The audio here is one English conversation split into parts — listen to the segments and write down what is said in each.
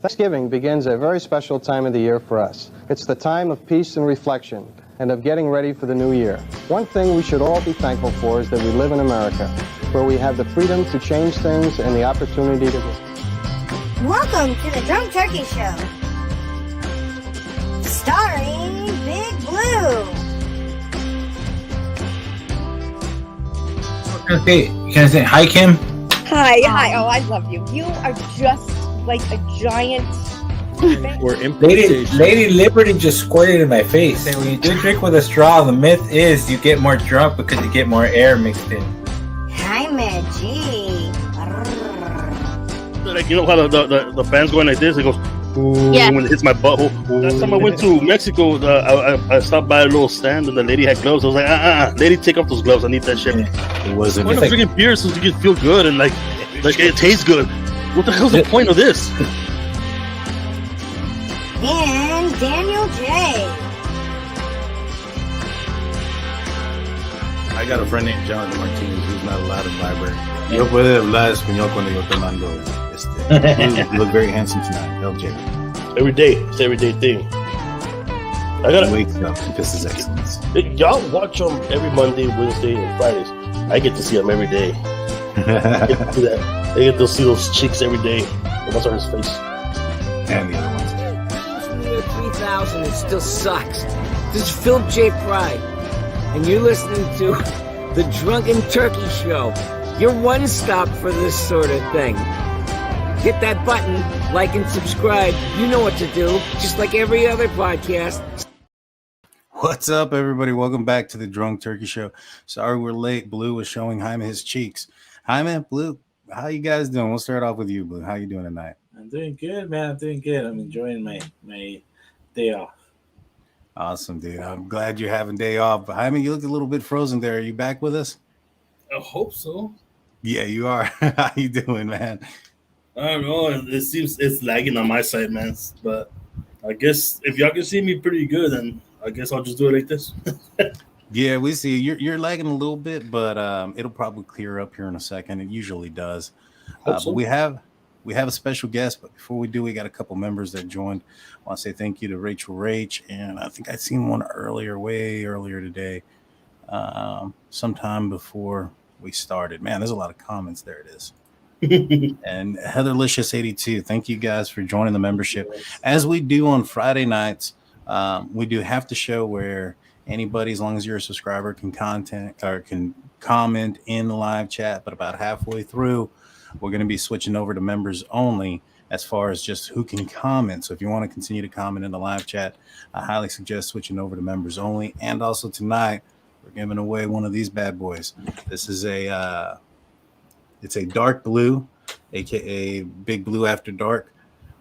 Thanksgiving begins a very special time of the year for us. It's the time of peace and reflection, and of getting ready for the new year. One thing we should all be thankful for is that we live in America, where we have the freedom to change things and the opportunity to... Welcome to the Drunk Turkey Show, starring Big Blue. Okay, can I say hi, Kim? Hi. Oh, I love you. You are just like a giant. Lady Liberty just squirted in my face. And when you do drink with a straw, the myth is you get more drunk because you get more air mixed in. Hi, Maggie. Like, you know how the fans going like this? It goes, ooh, Yeah. when it hits my butthole. Last time I went to Mexico, I stopped by a little stand and the lady had gloves. I was like, lady, take off those gloves. I need that shit. It wasn't. Why not drinking beer so you can feel good and like it tastes good? What the hell's the point of this? And Daniel J. I got a friend named Jonathan Martinez who's not allowed in the library. Yo puede hablar español cuando yo te mando. You look very handsome tonight, LJ. Every day. It's an everyday thing. I gotta Wake up because his excellence. Y'all watch them every Monday, Wednesday, and Fridays. I get to see them every day. I get to see that. I get to see those cheeks every day. What's on his face? And the other ones. Year 3000, it still sucks. This is Philip J. Fry, and you're listening to The Drunken Turkey Show, your one stop for this sort of thing. Hit that button, like and subscribe. You know what to do, just like every other podcast. What's up, everybody? Welcome back to the Drunk Turkey Show. Sorry we're late. Blue was showing Jaime his cheeks. Jaime, Blue, how you guys doing? We'll start off with you, Blue. How you doing tonight? I'm doing good, man. I'm doing good. I'm enjoying my day off. Awesome, dude. I'm glad you're having day off. But Jaime, you look a little bit frozen there. Are you back with us? I hope so. Yeah, you are. How you doing, man? I don't know. It seems it's lagging on my side, man. But I guess if y'all can see me pretty good, then I guess I'll just do it like this. Yeah, we see you're lagging a little bit, but it'll probably clear up here in a second. It usually does. So. But we have a special guest. But before we do, we got a couple members that joined. I want to say thank you to Rachel Rach, and I think I'd seen one way earlier today, sometime before we started. Man, there's a lot of comments. There it is. And Heatherlicious82, thank you guys for joining the membership. As we do on Friday nights, we do have to show where anybody, as long as you're a subscriber, can comment in the live chat. But about halfway through, we're going to be switching over to members only as far as just who can comment. So if you want to continue to comment in the live chat, I highly suggest switching over to members only. And also tonight, we're giving away one of these bad boys. This is it's a dark blue, aka Big Blue After Dark,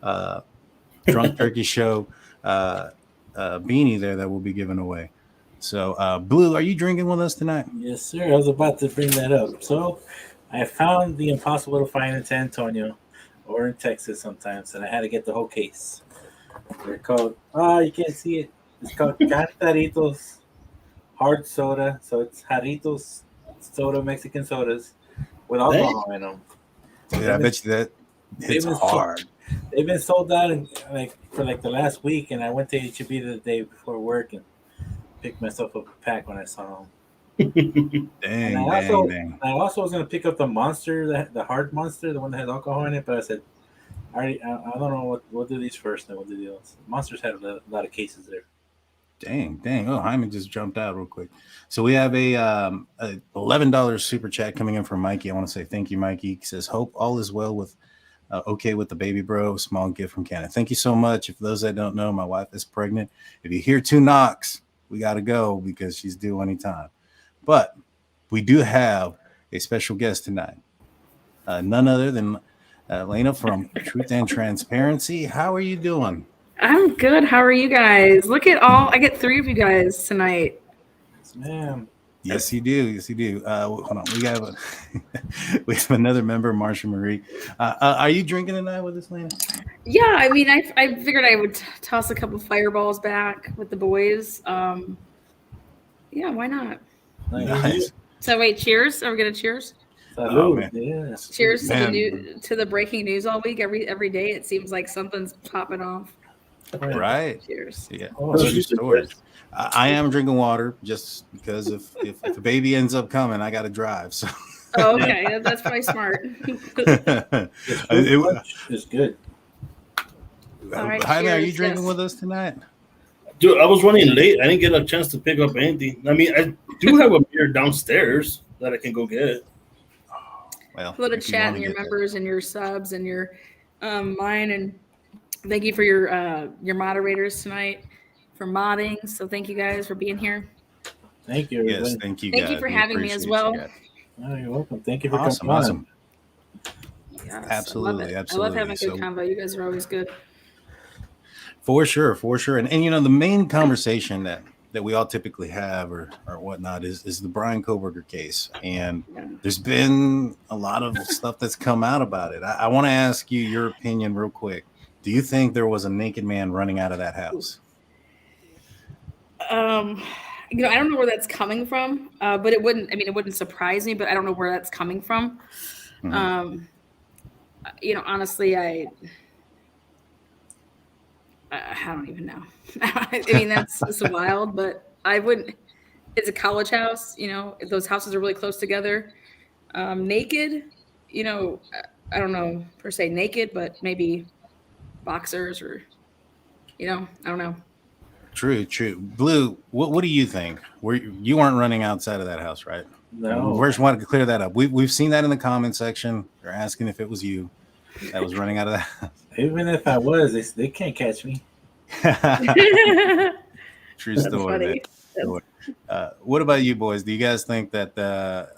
Drunk Turkey Show beanie there that we'll be giving away. So, Blue, are you drinking with us tonight? Yes, sir. I was about to bring that up. So, I found the impossible to find in San Antonio or in Texas sometimes, and I had to get the whole case. They're called, you can't see it. It's called Cantaritos Hard Soda. So, it's Jarritos soda, Mexican sodas with alcohol in them. Yeah, I bet you that hits hard. They've been sold out for the last week, and I went to HEB the day before work and picked myself up a pack when I saw them. Dang. I also was gonna pick up the Monster, the hard Monster, the one that has alcohol in it, but I said, I don't know what. We'll do these first, then we'll do the others. Monsters had a lot of cases there. Dang. Oh, Hyman just jumped out real quick. So we have a $11 super chat coming in from Mikey. I want to say thank you, Mikey. He says, hope all is well with okay with the baby bro. Small gift from Canada. Thank you so much. If those that don't know, my wife is pregnant. If you hear 2 knocks, we got to go because she's due anytime. But we do have a special guest tonight. None other than Lana from Truth and Transparency. How are you doing? I'm good. How are you guys? Look at I get 3 of you guys tonight. Yes, ma'am. Yes, you do. Hold on. We have another member, Marsha Marie. Are you drinking tonight with us, Lana? Yeah, I mean, I figured I would toss a couple fireballs back with the boys. Yeah, why not? Nice. So wait, cheers. Are we gonna cheers? Salud. man. Yeah. Cheers to the Man. to the breaking news all week. Every day it seems like something's popping off. Right. Cheers. Yeah. Oh, True she's story. I am drinking water just because if the baby ends up coming, I got to drive. So. Oh, okay. That's probably smart. It's good. All right, Jaime, are you cheers, drinking yes. with us tonight? Dude, I was running late. I didn't get a chance to pick up anything. I mean, I do have a beer downstairs that I can go get. Well, A little if you chat wanna and your get that. members and your subs and your mine, and thank you for your moderators tonight for modding. So thank you guys for being here. Thank you, everybody. Yes, thank you. Thank you guys. for We having me as appreciate well. you guys. Oh, you're welcome. Thank you for Awesome, coming on. awesome. Yes, Absolutely, I love having a good So- convo. You guys are always good. For sure. And you know, the main conversation that we all typically have or whatnot is the Bryan Kohberger case. And there's been a lot of stuff that's come out about it. I want to ask you your opinion real quick. Do you think there was a naked man running out of that house? You know, I don't know where that's coming from, but it wouldn't surprise me, but I don't know where that's coming from. Mhm. You know, honestly, I don't even know. I mean, that's wild, but I wouldn't. It's a college house, you know. Those houses are really close together. Naked, you know, I don't know per se naked, but maybe boxers or, you know, I don't know. True. Blue, what do you think? You weren't running outside of that house, right? No. We first wanted to clear that up. We've seen that in the comment section. They're asking if it was you that was running out of that house. Even if I was, they can't catch me. True story, man. What about you boys? Do you guys think that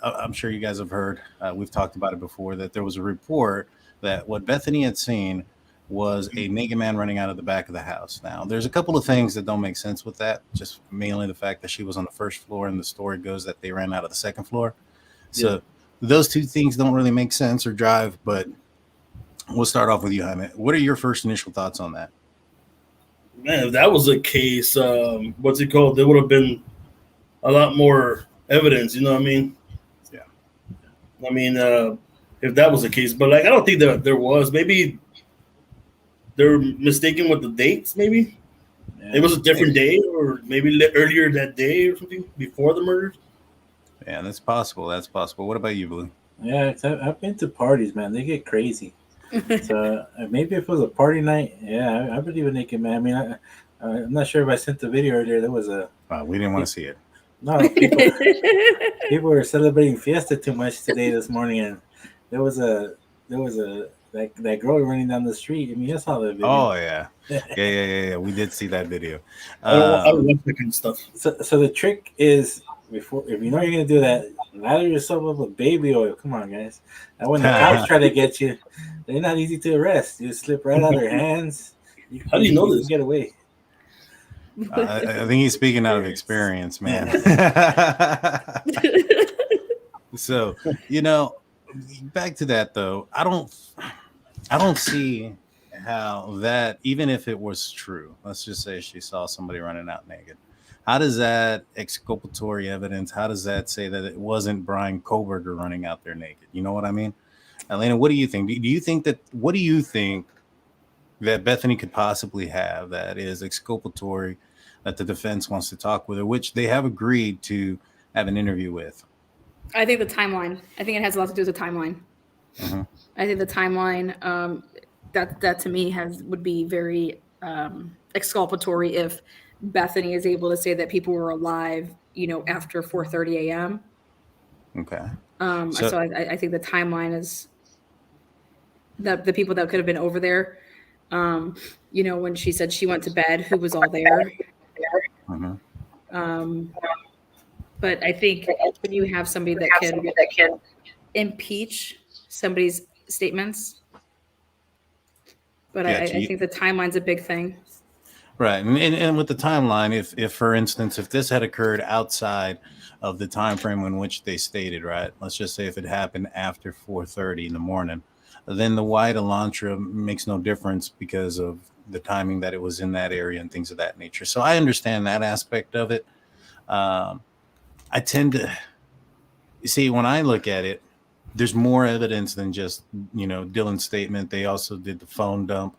I'm sure you guys have heard, we've talked about it before, that there was a report that what Bethany had seen was a naked man running out of the back of the house. Now, there's a couple of things that don't make sense with that, just mainly the fact that she was on the first floor and the story goes that they ran out of the second floor. So those two things don't really make sense or drive, but we'll start off with you, Jaime. What are your first initial thoughts on that? Man, if that was the case, what's it called? There would have been a lot more evidence, you know what I mean? Yeah. I mean, if that was the case, but like, I don't think that there was. Maybe they're mistaken with the dates, maybe. Yeah. It was a different day, or maybe earlier that day or something before the murders. Yeah, that's possible. What about you, Blue? Yeah, I've been to parties, man. They get crazy. So maybe if it was a party night, yeah, I believe a naked man. I mean, I'm not sure if I sent the video earlier. There was a. We didn't want to see it. No, people were celebrating Fiesta too much this morning, and there was a that girl running down the street. I mean, I saw the video. Oh yeah. We did see that video. I don't like that kind of stuff. So the trick is, if you know you're gonna do that, lather yourself up with baby oil. Come on, guys. And when the cops try to get you, they're not easy to arrest. You slip right out of their hands. How do you know this? Get away. I think he's speaking out of experience, man. So, you know, back to that though, I don't see how that, even if it was true, let's just say she saw somebody running out naked. How does that exculpatory evidence? How does that say that it wasn't Bryan Kohberger running out there naked? You know what I mean? Elena, what do you think? What do you think that Bethany could possibly have that is exculpatory, that the defense wants to talk with her, which they have agreed to have an interview with? I think the timeline. I think it has a lot to do with the timeline. Mm-hmm. I think the timeline that to me would be very exculpatory if Bethany is able to say that people were alive, you know, after 4:30 a.m. Okay. So I think the timeline is that the people that could have been over there, you know, when she said she went to bed, who was all there. Mm-hmm. But I think when you have somebody that can impeach somebody's statements, but I think the timeline's a big thing. Right. And with the timeline, if for instance, if this had occurred outside of the time frame in which they stated, right, let's just say if it happened after 4:30 in the morning, then the white Elantra makes no difference because of the timing that it was in that area and things of that nature. So I understand that aspect of it. I tend to see, when I look at it, there's more evidence than just, Dylan's statement. They also did the phone dump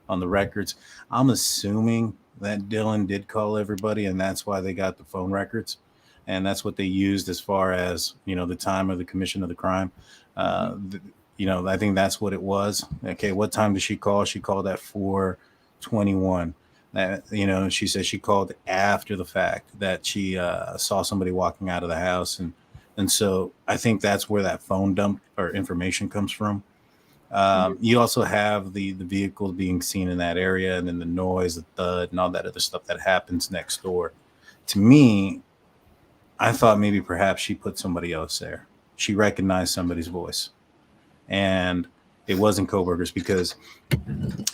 on the records. I'm assuming that Dylan did call everybody, and that's why they got the phone records, and that's what they used as far as the time of the commission of the crime. I think that's what it was. Okay, what time did she call? She called at 4:21. She said she called after the fact that she saw somebody walking out of the house, and so I think that's where that phone dump or information comes from. You also have the vehicles being seen in that area, and then the noise, the thud, and all that other stuff that happens next door. To me, I thought maybe perhaps she put somebody else there. She recognized somebody's voice, and it wasn't Kohberger's because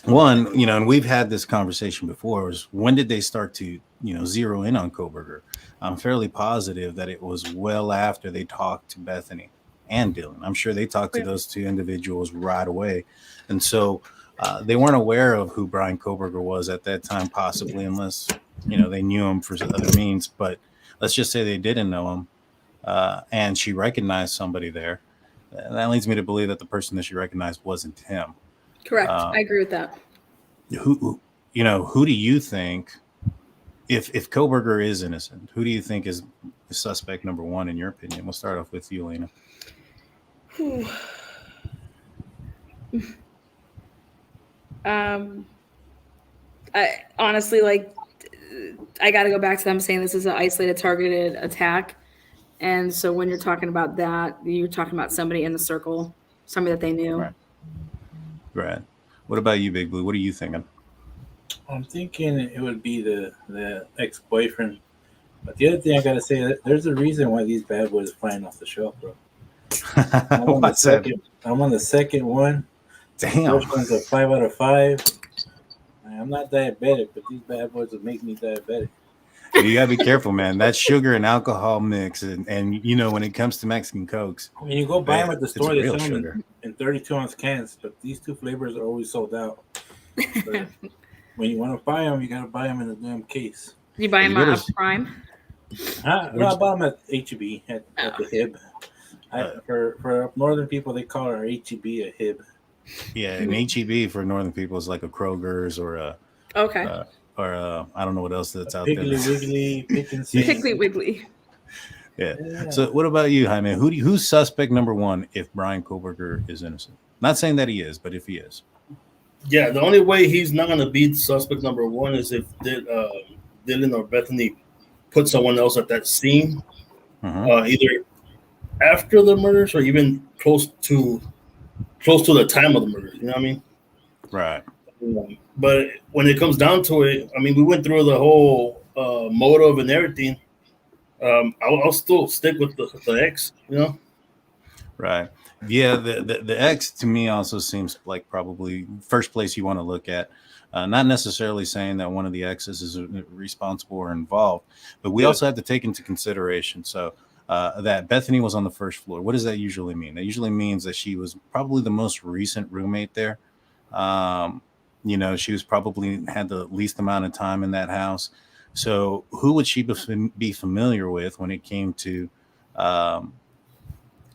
one, and we've had this conversation before, is when did they start to, zero in on Kohberger? I'm fairly positive that it was well after they talked to Bethany and Dylan. I'm sure they talked to those two individuals right away. And so they weren't aware of who Bryan Kohberger was at that time, possibly, unless, they knew him for other means. But let's just say they didn't know him, and she recognized somebody there. That leads me to believe that the person that she recognized wasn't him. Correct. I agree with that. Who do you think, if Kohberger is innocent, who do you think is suspect number one in your opinion? We'll start off with you, Lena. I honestly, I got to go back to them saying this is an isolated, targeted attack. And so when you're talking about that, you're talking about somebody in the circle, somebody that they knew. Right. What about you, Big Blue? What are you thinking? I'm thinking it would be the ex-boyfriend. But the other thing I got to say, there's a reason why these bad boys are flying off the shelf, bro. I'm on the second one. Damn. The first one's a 5 out of 5. I'm not diabetic, but these bad boys will make me diabetic. You gotta be careful, man. That sugar and alcohol mix, and when it comes to Mexican Cokes, I mean, you go buy them at the store, they sell them sugar in 32-ounce cans, but these two flavors are always sold out. So when you want to buy them, you gotta buy them in a damn case. You buy them at Prime? I bought them at HEB at the HIB. For up northern people, they call our HEB a HIB. Yeah, and HEB for northern people is like a Kroger's or a I don't know what else that's out there. Piggly Wiggly. Yeah. So what about you, Jaime? Who's suspect number one if Bryan Kohberger is innocent? Not saying that he is, but if he is. Yeah, the only way he's not going to be suspect number one is if Dylan or Bethany put someone else at that scene, either after the murders or even close to the time of the murder. You know what I mean? Right. But when it comes down to it, I mean, we went through the whole motive and everything. I'll still stick with the ex, Right. Yeah, the ex to me also seems like probably first place you want to look at. Not necessarily saying that one of the exes is responsible or involved, but we also have to take into consideration. So that Bethany was on the first floor. What does that usually mean? That usually means that she was probably the most recent roommate there. She was probably had the least amount of time in that house. So who would she be familiar with when it came to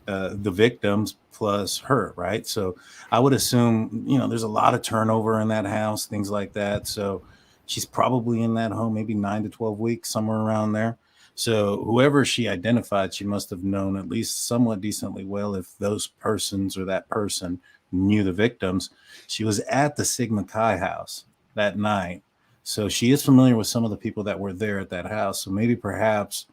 the victims plus her, right? So I would assume, there's a lot of turnover in that house, things like that. So she's probably in that home maybe 9 to 12 weeks, somewhere around there. So whoever she identified, she must have known at least somewhat decently well if those persons or that person knew the victims. She was at the Sigma Chi house that night. So she is familiar with some of the people that were there at that house. So maybe perhaps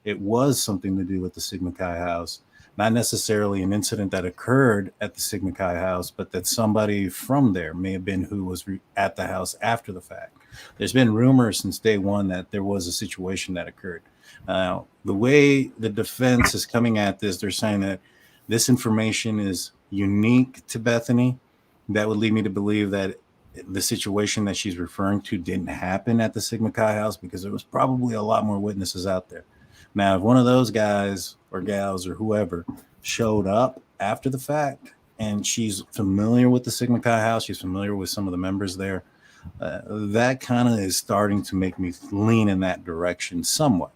it was something to do with the Sigma Chi house. Not necessarily an incident that occurred at the Sigma Chi house, but that somebody from there may have been who was at the house after the fact. There's been rumors since day one that there was a situation that occurred. The way the defense is coming at this, they're saying that this information is unique to Bethany. That would lead me to believe that the situation that she's referring to didn't happen at the Sigma Chi house because there was probably a lot more witnesses out there. Now, if one of those guys or gals or whoever showed up after the fact and she's familiar with the Sigma Chi house, she's familiar with some of the members there, that kind of is starting to make me lean in that direction somewhat.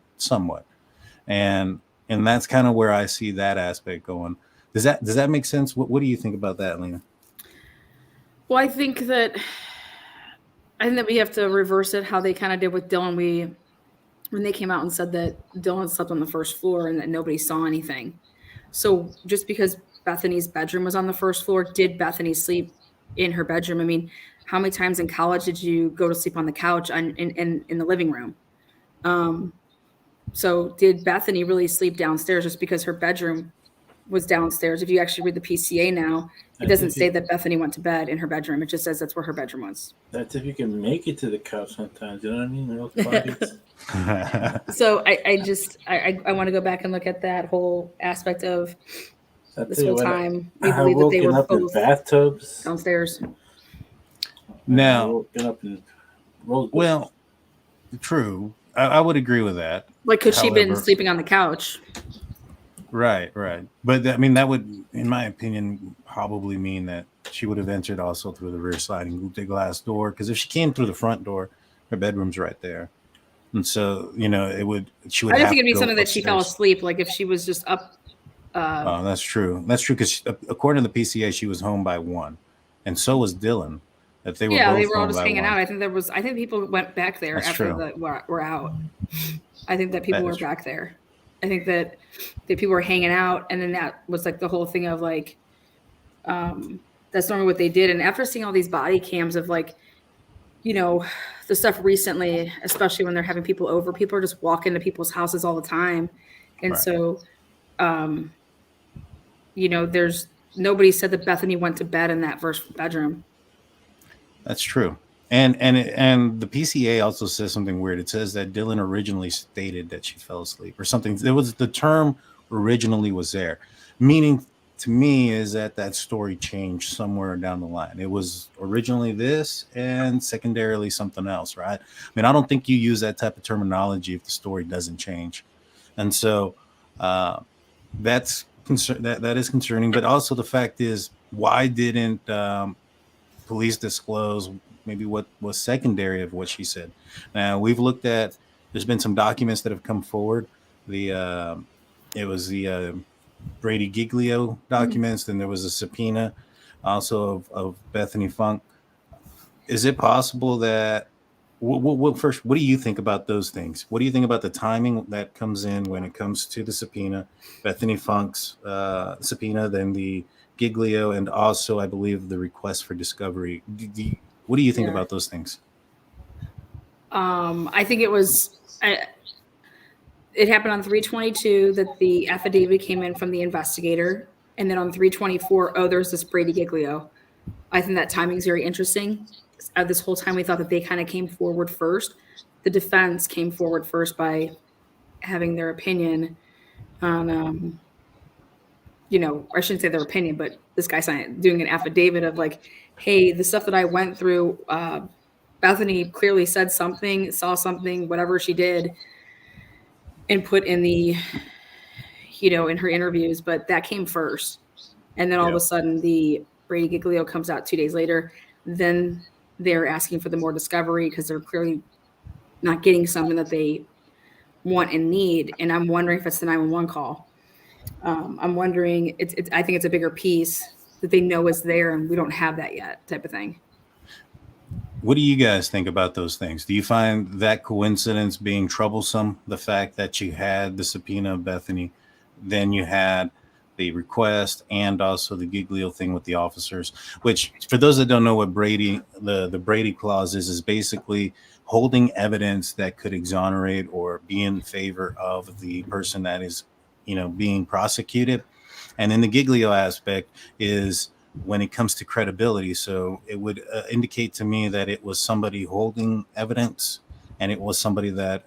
And that's kind of where I see that aspect going. Does that make sense? What do you think about that, Lena? Well, I think that we have to reverse it how they kind of did with Dylan. When they came out and said that Dylan slept on the first floor and that nobody saw anything. So just because Bethany's bedroom was on the first floor, did Bethany sleep in her bedroom? I mean, how many times in college did you go to sleep on the couch in the living room? So did Bethany really sleep downstairs just because her bedroom was downstairs? If you actually read the PCA now, it doesn't say that Bethany went to bed in her bedroom. It just says that's where her bedroom was. That's if you can make it to the couch sometimes. You know what I mean? Those bodies. So I want to go back and look at that whole aspect of this whole time. We believe that they were both bathtubs downstairs. Now, well, true. I would agree with that. Like, could she been sleeping on the couch? Right. But I mean, that would, in my opinion, probably mean that she would have entered also through the rear sliding glass door. Because if she came through the front door, her bedroom's right there, and so she would. I don't think it'd be something that she fell asleep. Like if she was just up. Oh, that's true. That's true because according to the PCA, she was home by 1, and so was Dylan. That they were they were all just hanging out. I think people went back there after we're out. I think that people were back there. I think that people were hanging out, and then that was like the whole thing of like, that's normally what they did. And after seeing all these body cams of like, the stuff recently, especially when they're having people over, people are just walking to people's houses all the time, and so, there's nobody said that Bethany went to bed in that first bedroom. That's true. And the PCA also says something weird. It says that Dylan originally stated that she fell asleep or something. There was the term originally was there, meaning to me is that story changed somewhere down the line. It was originally this and secondarily something else, right? I mean, I don't think you use that type of terminology if the story doesn't change. And so that is concerning. But also the fact is, why didn't police disclose maybe what was secondary of what she said? Now we've looked at, there's been some documents that have come forward. It was the Brady Giglio documents. Then there was a subpoena also of Bethany Funk. Is it possible that, first, what do you think about those things? What do you think about the timing that comes in when it comes to the subpoena, Bethany Funk's subpoena, then the Giglio, and also I believe the request for discovery? What do you think about those things? I think it happened on 3/22 that the affidavit came in from the investigator, and then on 3/24, there's this Brady Giglio. I think that timing is very interesting. This whole time we thought that they kind of came forward first. The defense came forward first by having their opinion on, I shouldn't say their opinion, but this guy doing an affidavit of like, hey, the stuff that I went through, Bethany clearly said something, saw something, whatever she did, and put in the, in her interviews, but that came first. And then all of a sudden the Brady Giglio comes out 2 days later. Then they're asking for the more discovery because they're clearly not getting something that they want and need. And I'm wondering if it's the 911 call. I'm wondering, I think it's a bigger piece that they know is there and we don't have that yet, type of thing. What do you guys think about those things? Do you find that coincidence being troublesome? The fact that you had the subpoena of Bethany, then you had the request and also the Giglio thing with the officers, which for those that don't know what Brady, the Brady clause is basically holding evidence that could exonerate or be in favor of the person that is, being prosecuted. And then the Giglio aspect is when it comes to credibility. So it would indicate to me that it was somebody holding evidence, and it was somebody that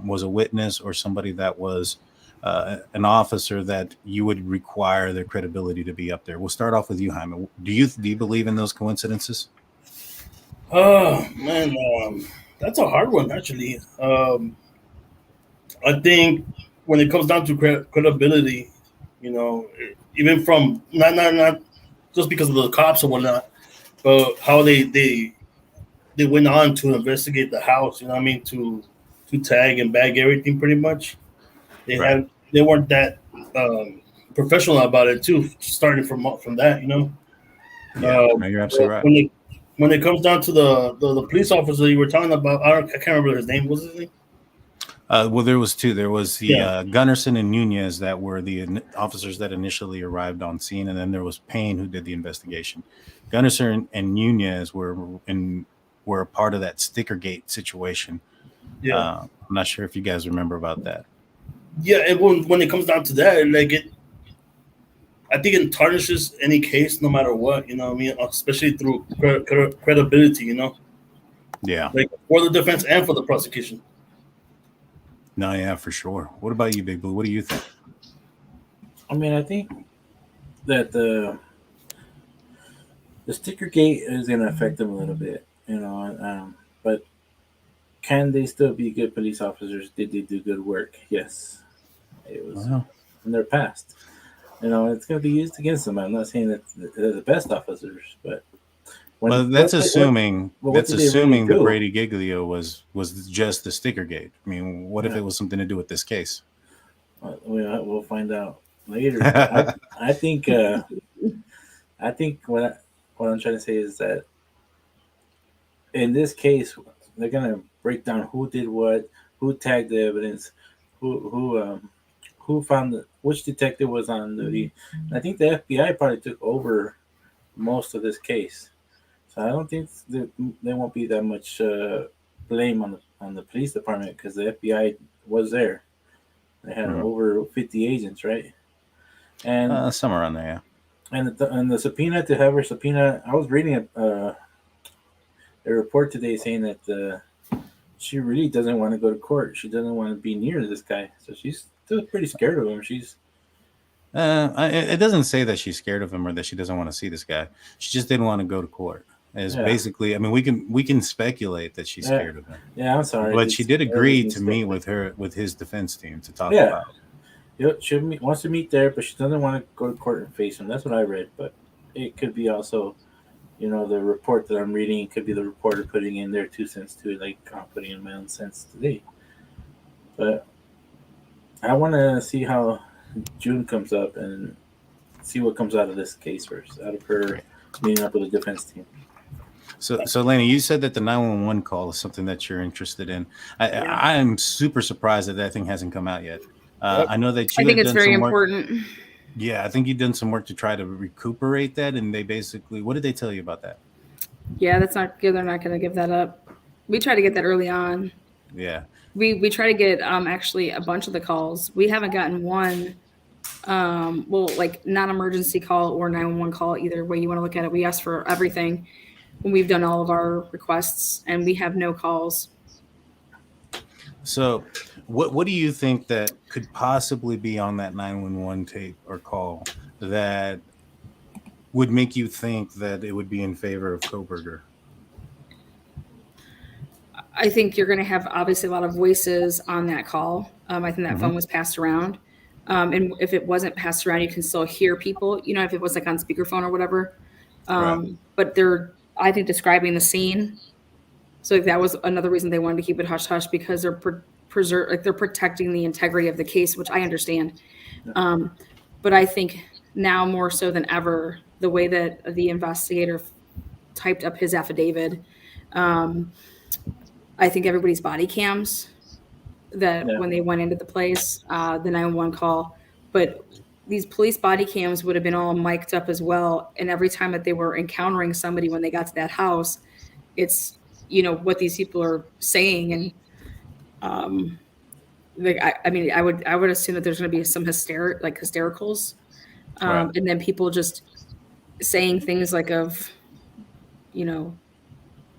was a witness or somebody that was an officer that you would require their credibility to be up there. We'll start off with you, Jaime. Do you believe in those coincidences? Oh man, that's a hard one actually. I think when it comes down to credibility, even from not just because of the cops or whatnot, but how they went on to investigate the house. To tag and bag everything pretty much. They weren't that professional about it too, starting from that, you know. Yeah, no, you're absolutely right. When it comes down to the police officer you were talking about, I can't remember his name. What's his name? Well, there was two. There was the Gunnarsson and Nunez that were the officers that initially arrived on scene, and then there was Payne who did the investigation. Gunnarsson and Nunez were a part of that Stickergate situation. Yeah, I'm not sure if you guys remember about that. Yeah, and when it comes down to that, like I think it tarnishes any case, no matter what. You know what I mean? Especially through credibility. You know. Yeah. Like for the defense and for the prosecution. No, yeah, for sure. What about you, Big Blue? What do you think? I mean, I think that the Stickergate is going to affect them a little bit, you know. But can they still be good police officers? Did they do good work? Yes. It was in their past. You know, it's going to be used against them. I'm not saying that they're the best officers, but that's assuming really that Brady Giglio was just the Stickergate. I mean, what if it was something to do with this case? We'll find out later. I think what I'm trying to say is that in this case, they're gonna break down who did what, who tagged the evidence, who found which detective was on duty. And I think the FBI probably took over most of this case, so I don't think there won't be that much blame on the police department because the FBI was there. They had over 50 agents, right? And somewhere around there, yeah. And the subpoena to have her subpoena. I was reading a report today saying that she really doesn't want to go to court. She doesn't want to be near this guy, so she's still pretty scared of him. She's. It doesn't say that she's scared of him or that she doesn't want to see this guy. She just didn't want to go to court. It's basically, I mean, we can speculate that she's scared of him. Yeah, I'm sorry, but she did agree to meet with his defense team to talk about it. Yep, she wants to meet there, but she doesn't want to go to court and face him. That's what I read, but it could be also, you know, the report that I'm reading. It could be the reporter putting in their 2 cents too, like I'm putting in my own cents today. But I want to see how June comes up and see what comes out of this case first, out of her meeting up with the defense team. So Lana, you said that the 911 call is something that you're interested in. I am super surprised that thing hasn't come out yet. I know that you. I think it's very important. Yeah, I think you've done some work to try to recuperate that, and they basically, what did they tell you about that? Yeah, that's not good. They're not going to give that up. We try to get that early on. Yeah. We try to get actually a bunch of the calls. We haven't gotten one, like non-emergency call or 911 call, either way you want to look at it. We ask for everything when we've done all of our requests, and we have no calls. So what do you think that could possibly be on that 911 tape or call that would make you think that it would be in favor of Kohberger? I think you're going to have obviously a lot of voices on that call. I think that phone was passed around. And if it wasn't passed around, you can still hear people, you know, if it was like on speakerphone or whatever. But they're, I think, describing the scene. So that was another reason they wanted to keep it hush hush, because they're they're protecting the integrity of the case, which I understand. But I think now more so than ever, the way that the investigator typed up his affidavit, I think everybody's body cams that when they went into the place, the 911 call, but these police body cams would have been all mic'd up as well. And every time that they were encountering somebody when they got to that house, it's, you know, what these people are saying. And I mean, I would assume that there's going to be some hystericals, and then people just saying things like you know,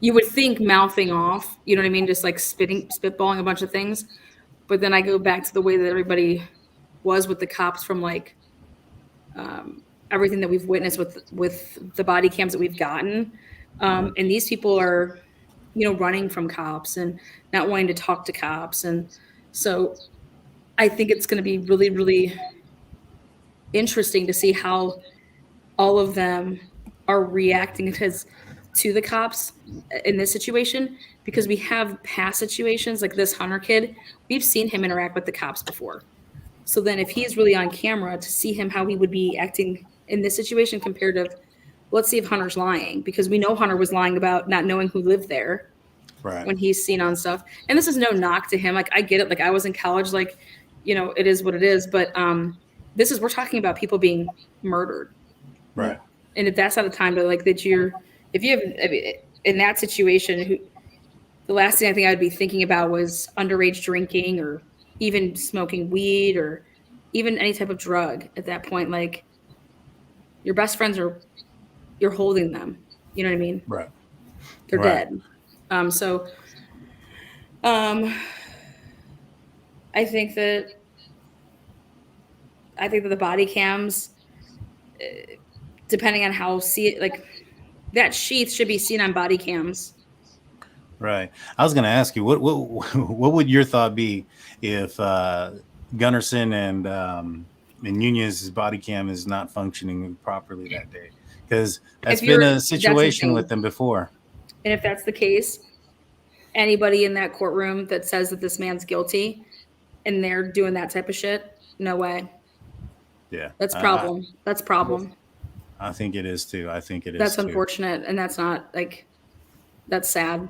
you would think mouthing off, you know what I mean? Just like spitballing a bunch of things. But then I go back to the way that everybody was with the cops from like everything that we've witnessed with the body cams that we've gotten. And these people are, you know, running from cops and not wanting to talk to cops. And so I think it's going to be really, really interesting to see how all of them are reacting to the cops in this situation, because we have past situations like this Hunter kid. We've seen him interact with the cops before. So then if he's really on camera, to see him how he would be acting in this situation compared to, let's see if Hunter's lying, because we know Hunter was lying about not knowing who lived there Right. when he's seen on stuff. And this is no knock to him. Like, I get it. Like, I was in college, like, you know, it is what it is. But we're talking about people being murdered. Right. And if that's not the time to, like, if you have, in that situation, the last thing I think I would be thinking about was underage drinking or even smoking weed or even any type of drug at that point. Like, your best friends you're holding them. You know what I mean? Right. They're Right. dead. I think that the body cams, depending on how that sheath should be seen on body cams. Right. I was going to ask you, what would your thought be if Gunnarsson and Nunez's body cam is not functioning properly that day? Because that's been a situation with them before. And if that's the case, anybody in that courtroom that says that this man's guilty and they're doing that type of shit, no way. Yeah. That's problem. That's problem. I think it is too. That's unfortunate. And that's not that's sad.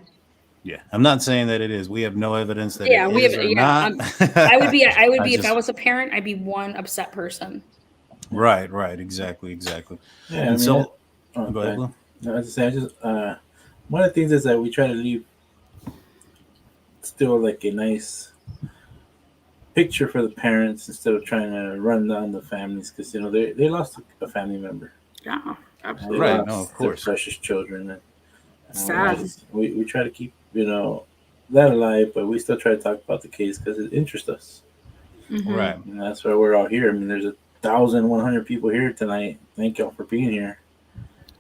Yeah. I'm not saying that it is. We have no evidence that I would be if I was a parent, I'd be one upset person. Right. Exactly. Yeah, And so go ahead, Blue. No, one of the things is that we try to leave still like a nice picture for the parents instead of trying to run down the families, because they lost a family member. Yeah, absolutely. Right. No, of course. Their precious children. And, sad. We try to keep that alive, but we still try to talk about the case because it interests us. Mm-hmm. Right. And that's why we're all here. I mean, there's 1,100 people here tonight. Thank y'all for being here.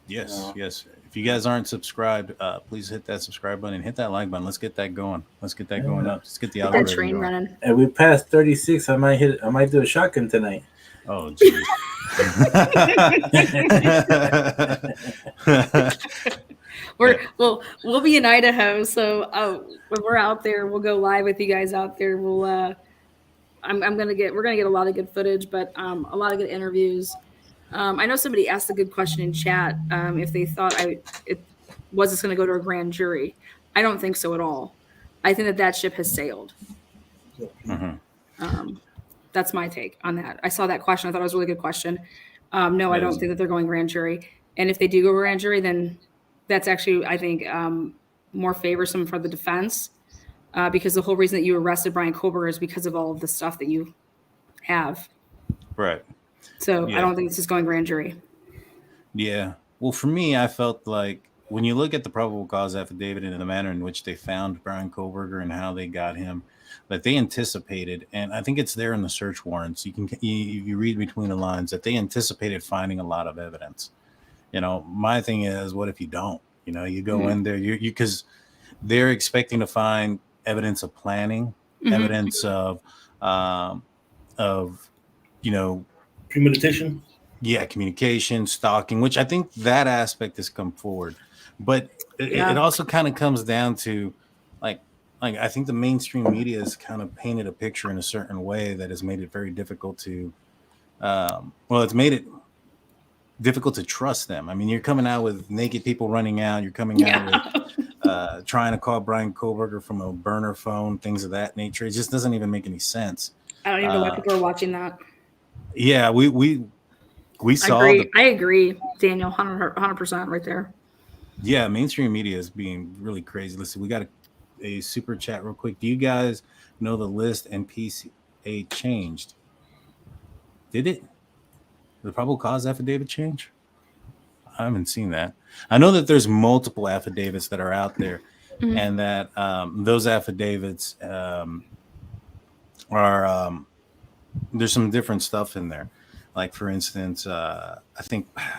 Yes. If you guys aren't subscribed, please hit that subscribe button and hit that like button. Let's get that going. Going up. Let's get the algorithm that train going. running. And we passed 36. I might do a shotgun tonight. Oh, geez. We'll be in Idaho, so when we're out there, we'll go live with you guys out there. We're gonna get a lot of good footage, but a lot of good interviews. I know somebody asked a good question in chat if they thought was this going to go to a grand jury. I don't think so at all. I think that ship has sailed. Mm-hmm. That's my take on that. I saw that question. I thought it was a really good question. No, I don't think that they're going grand jury. And if they do go grand jury, then that's actually, I think, more favorsome for the defense because the whole reason that you arrested Bryan Kohberger is because of all of the stuff that you have. Right. So Yeah. I don't think this is going grand jury. Yeah. Well, for me, I felt like when you look at the probable cause affidavit and the manner in which they found Bryan Kohberger and how they got him, that they anticipated, and I think it's there in the search warrants. You read between the lines that they anticipated finding a lot of evidence. My thing is, what if you don't? You go in there, because they're expecting to find evidence of planning, evidence of premeditation. Yeah, communication, stalking, which I think that aspect has come forward. But it also kind of comes down to like I think the mainstream media has kind of painted a picture in a certain way that has made it very difficult to it's made it difficult to trust them. I mean, you're coming out with naked people running out, you're coming out with trying to call Bryan Kohberger from a burner phone, things of that nature. It just doesn't even make any sense. I don't even know why people are watching that. Yeah, we saw. I agree, Daniel, 100% right there. Yeah, mainstream media is being really crazy. Listen, we got a super chat real quick. Do you guys know the list and PCA changed? Did it? The probable cause affidavit change? I haven't seen that. I know that there's multiple affidavits that are out there, and that those affidavits are there's some different stuff in there. Like, for instance, I think I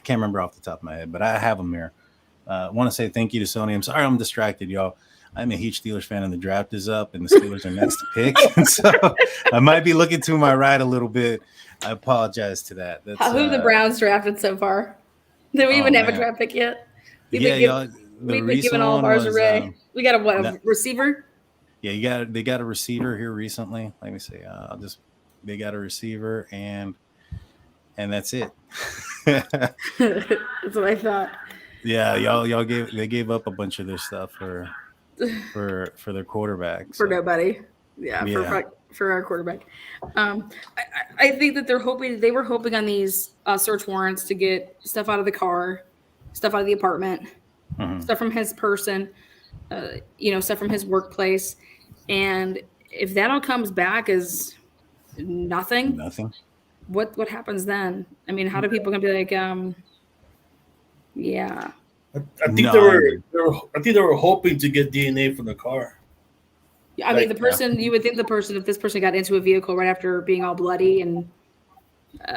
can't remember off the top of my head, but I have them here. I want to say thank you to Sony. I'm sorry I'm distracted, y'all. I'm a huge Steelers fan, and the draft is up, and the Steelers are next to pick. And so I might be looking to my right a little bit. I apologize to that. That's, who have the Browns drafted so far? Do we even have a draft pick yet? We've been giving all of ours away. We got a receiver? Yeah, they got a receiver here recently. Let me see. I'll just they got a receiver, and that's it. That's what I thought. Yeah, they gave up a bunch of their stuff for their quarterback. For So, nobody. Yeah, yeah. for our quarterback. I think that they were hoping on these search warrants to get stuff out of the car, stuff out of the apartment, stuff from his person, stuff from his workplace. And if that all comes back as nothing, what happens then? I mean, how do people gonna be like, yeah. I think they were hoping to get DNA from the car. I mean, you would think if this person got into a vehicle right after being all bloody and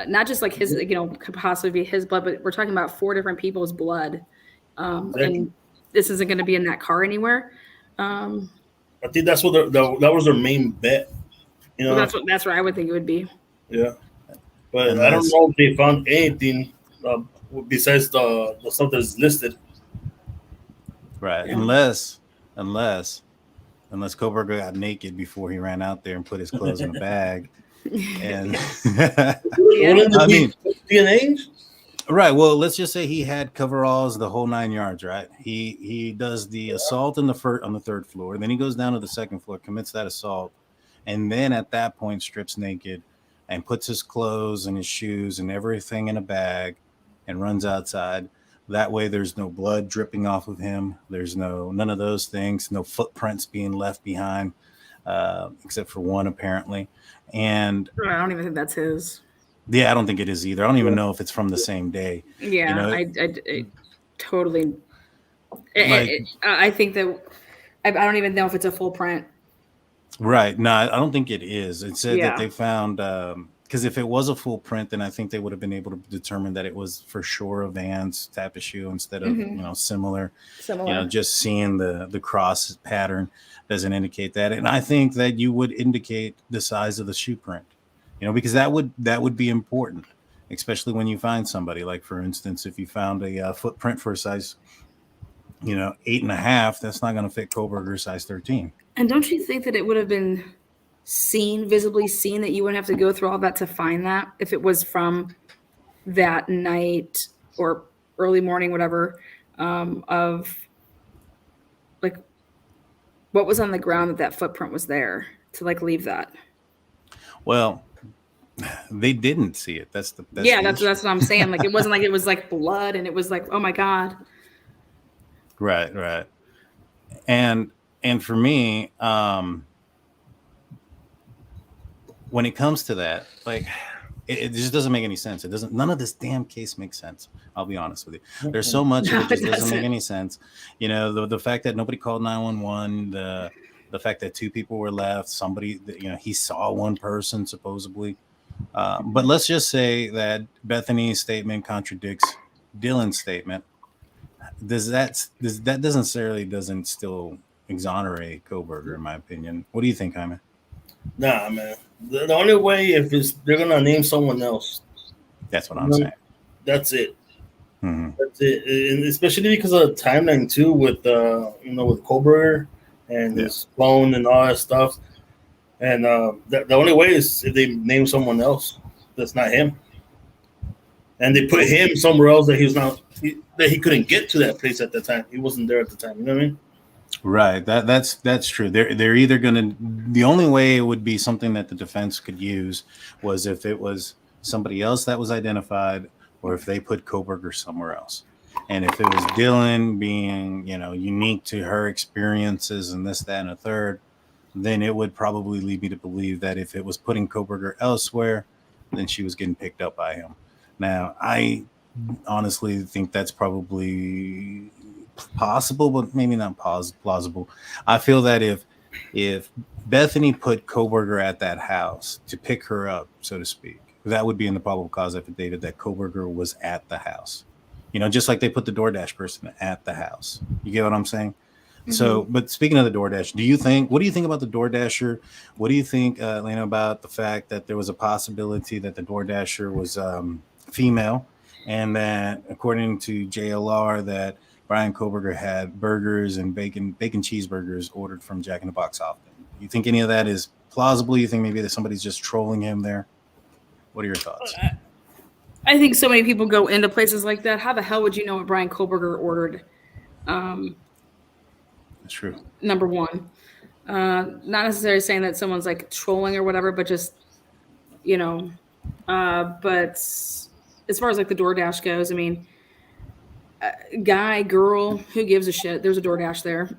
not just like his, could possibly be his blood, but we're talking about 4 different people's blood. And this isn't going to be in that car anywhere. I think that's what that was their main bet. Well, that's what I would think it would be. Yeah. But I don't know if they found anything besides the stuff that's listed. Right. Yeah. Unless Kohberger got naked before he ran out there and put his clothes in a bag. And I mean, DNA? Right. Well, let's just say he had coveralls, the whole 9 yards, right? He does the assault on the 3rd floor, then he goes down to the 2nd floor, commits that assault, and then at that point strips naked and puts his clothes and his shoes and everything in a bag and runs outside. That way there's no blood dripping off of him. There's none of those things, no footprints being left behind, except for one apparently. And I don't even think that's his. Yeah, I don't think it is either. I don't even know if it's from the same day. Yeah, I totally. I think that I don't even know if it's a full print. Right. No, I don't think it is. It said that they found because if it was a full print, then I think they would have been able to determine that it was for sure a Vans type of shoe instead of similar. Just seeing the cross pattern doesn't indicate that, and I think that you would indicate the size of the shoe print, because that would be important, especially when you find somebody. Like for instance, if you found a footprint for a size 8.5, that's not going to fit Kohberger's size 13. And don't you think that it would have been visibly seen, that you wouldn't have to go through all that to find that if it was from that night or early morning, whatever, of like what was on the ground that footprint was there to like leave that? Well, they didn't see it. That's what I'm saying. Like it wasn't like it was like blood and it was like, oh my God. Right. And for me, when it comes to that, like, it just doesn't make any sense. None of this damn case makes sense. I'll be honest with you. There's so much of it just doesn't make any sense. The fact that nobody called 911, the fact that 2 people were left, somebody, he saw one person supposedly. But let's just say that Bethany's statement contradicts Dylan's statement. That doesn't still exonerate Kohberger, in my opinion. What do you think, Jaime? Nah, man. The only way they're gonna name someone else. That's what I'm saying. That's it. Mm-hmm. That's it, and especially because of the timeline too, with with Kohberger and his phone and all that stuff. And the only way is if they name someone else that's not him, and they put him somewhere else that he couldn't get to that place at the time. He wasn't there at the time. You know what I mean? Right. That's true. They're either the only way it would be something that the defense could use was if it was somebody else that was identified, or if they put Kohberger somewhere else. And if it was Dylan being, unique to her experiences and this, that, and a third, then it would probably lead me to believe that if it was putting Kohberger elsewhere, then she was getting picked up by him. Now, I honestly think that's probably possible, but maybe not plausible. I feel that if Bethany put Kohberger at that house to pick her up, so to speak, that would be in the probable cause affidavit that Kohberger was at the house. Just like they put the Doordash person at the house. You get what I'm saying? Mm-hmm. So, but speaking of the Doordash, what do you think about the Doordasher? What do you think, Lana, about the fact that there was a possibility that the Doordasher was female, and that according to JLR that Bryan Kohberger had burgers and bacon cheeseburgers ordered from Jack in the Box often? You think any of that is plausible? You think maybe that somebody's just trolling him there? What are your thoughts? I think so many people go into places like that. How the hell would you know what Bryan Kohberger ordered? That's true. Number one. Not necessarily saying that someone's like trolling or whatever, but just, but as far as like the Doordash goes, I mean, guy, girl, who gives a shit? There's a Doordash there.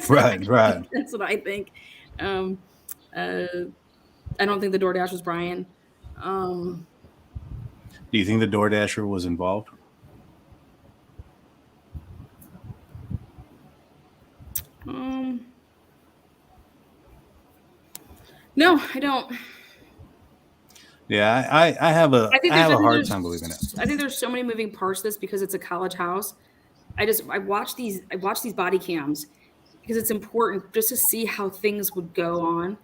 Right. That's what I think. I don't think the Doordash was Brian. Do you think the DoorDasher was involved? No, I don't. Yeah, I have a hard time believing it. I think there's so many moving parts to this because it's a college house. I watch these body cams because it's important just to see how things would go on.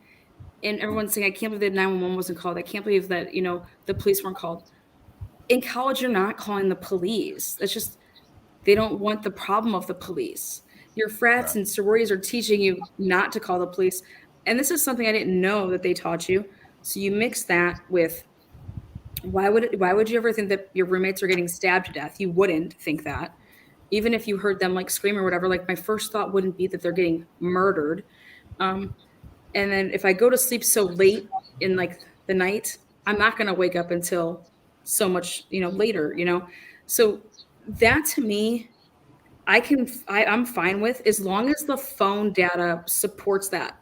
And everyone's saying, I can't believe that 911 wasn't called. I can't believe that, the police weren't called. In college, you're not calling the police. That's just, they don't want the problem of the police. Your frats and sororities are teaching you not to call the police. And this is something I didn't know that they taught you. So you mix that with, why would you ever think that your roommates are getting stabbed to death? You wouldn't think that. Even if you heard them like scream or whatever, like my first thought wouldn't be that they're getting murdered. And then if I go to sleep so late in like the night, I'm not going to wake up until so much, later, So that to me, I'm fine with as long as the phone data supports that.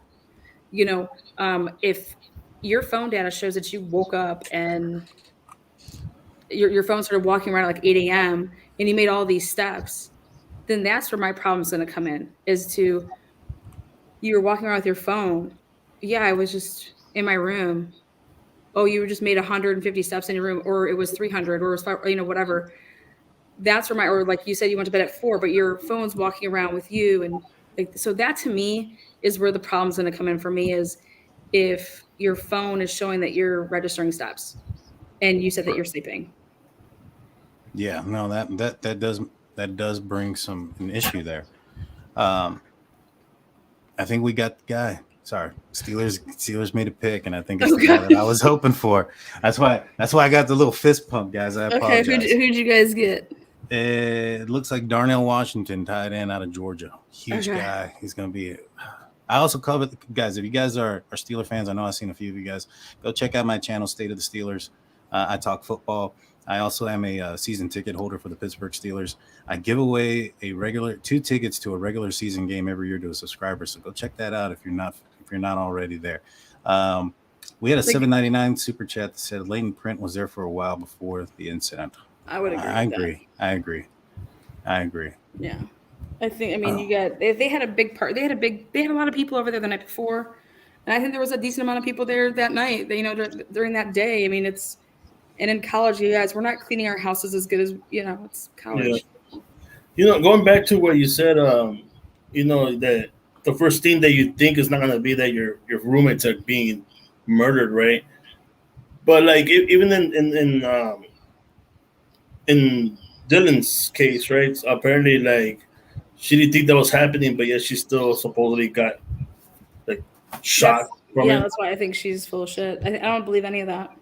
If your phone data shows that you woke up and your phone started walking around at like 8 a.m. and you made all these steps, then that's where my problem's going to come in, is you were walking around with your phone. Yeah, I was just in my room. Oh, you just made 150 steps in your room, or it was 300, or it was 5, whatever. That's where or like you said, you went to bed at 4, but your phone's walking around with you. And like, so that to me is where the problem's going to come in for me, is if your phone is showing that you're registering steps and you said that you're sleeping. Yeah, no, that does bring an issue there. I think we got the guy. Sorry, Steelers made a pick, and I think it's the guy that I was hoping for. That's why I got the little fist pump, guys. I apologize. Okay, who'd you guys get? It looks like Darnell Washington, tight end out of Georgia. Huge guy. He's going to be. I also covered, guys, if you guys are Steeler fans, I know I've seen a few of you guys. Go check out my channel, State of the Steelers. I talk football. I also am a season ticket holder for the Pittsburgh Steelers. I give away 2 tickets to a regular season game every year to a subscriber. So go check that out if you're not already there. We had a $7.99 super chat that said Leighton Print was there for a while before the incident. I would agree. I agree. Yeah. You got, they had a big part. They had a lot of people over there the night before. And I think there was a decent amount of people there that night, during that day. And in college, you guys, we're not cleaning our houses as good as, it's college. Yeah. Going back to what you said, that the first thing that you think is not going to be that your roommates are being murdered, right? But like even in Dylan's case, right? Apparently, like she didn't think that was happening, but yet she still supposedly got like shot from it. That's why I think she's full of shit. I don't believe any of that.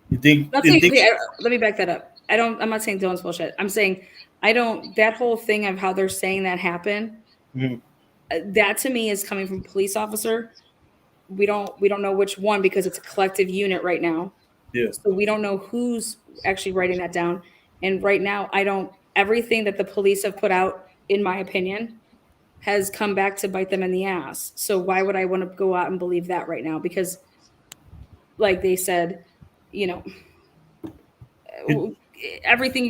You think? Let me back that up. I'm not saying Dylan's bullshit. I'm saying that whole thing of how they're saying that happened. Mm-hmm. That to me is coming from a police officer. We don't know which one, because it's a collective unit right now. Yeah. So we don't know who's actually writing that down. And right now, everything that the police have put out, in my opinion, has come back to bite them in the ass. So why would I want to go out and believe that right now? Because like they said, everything.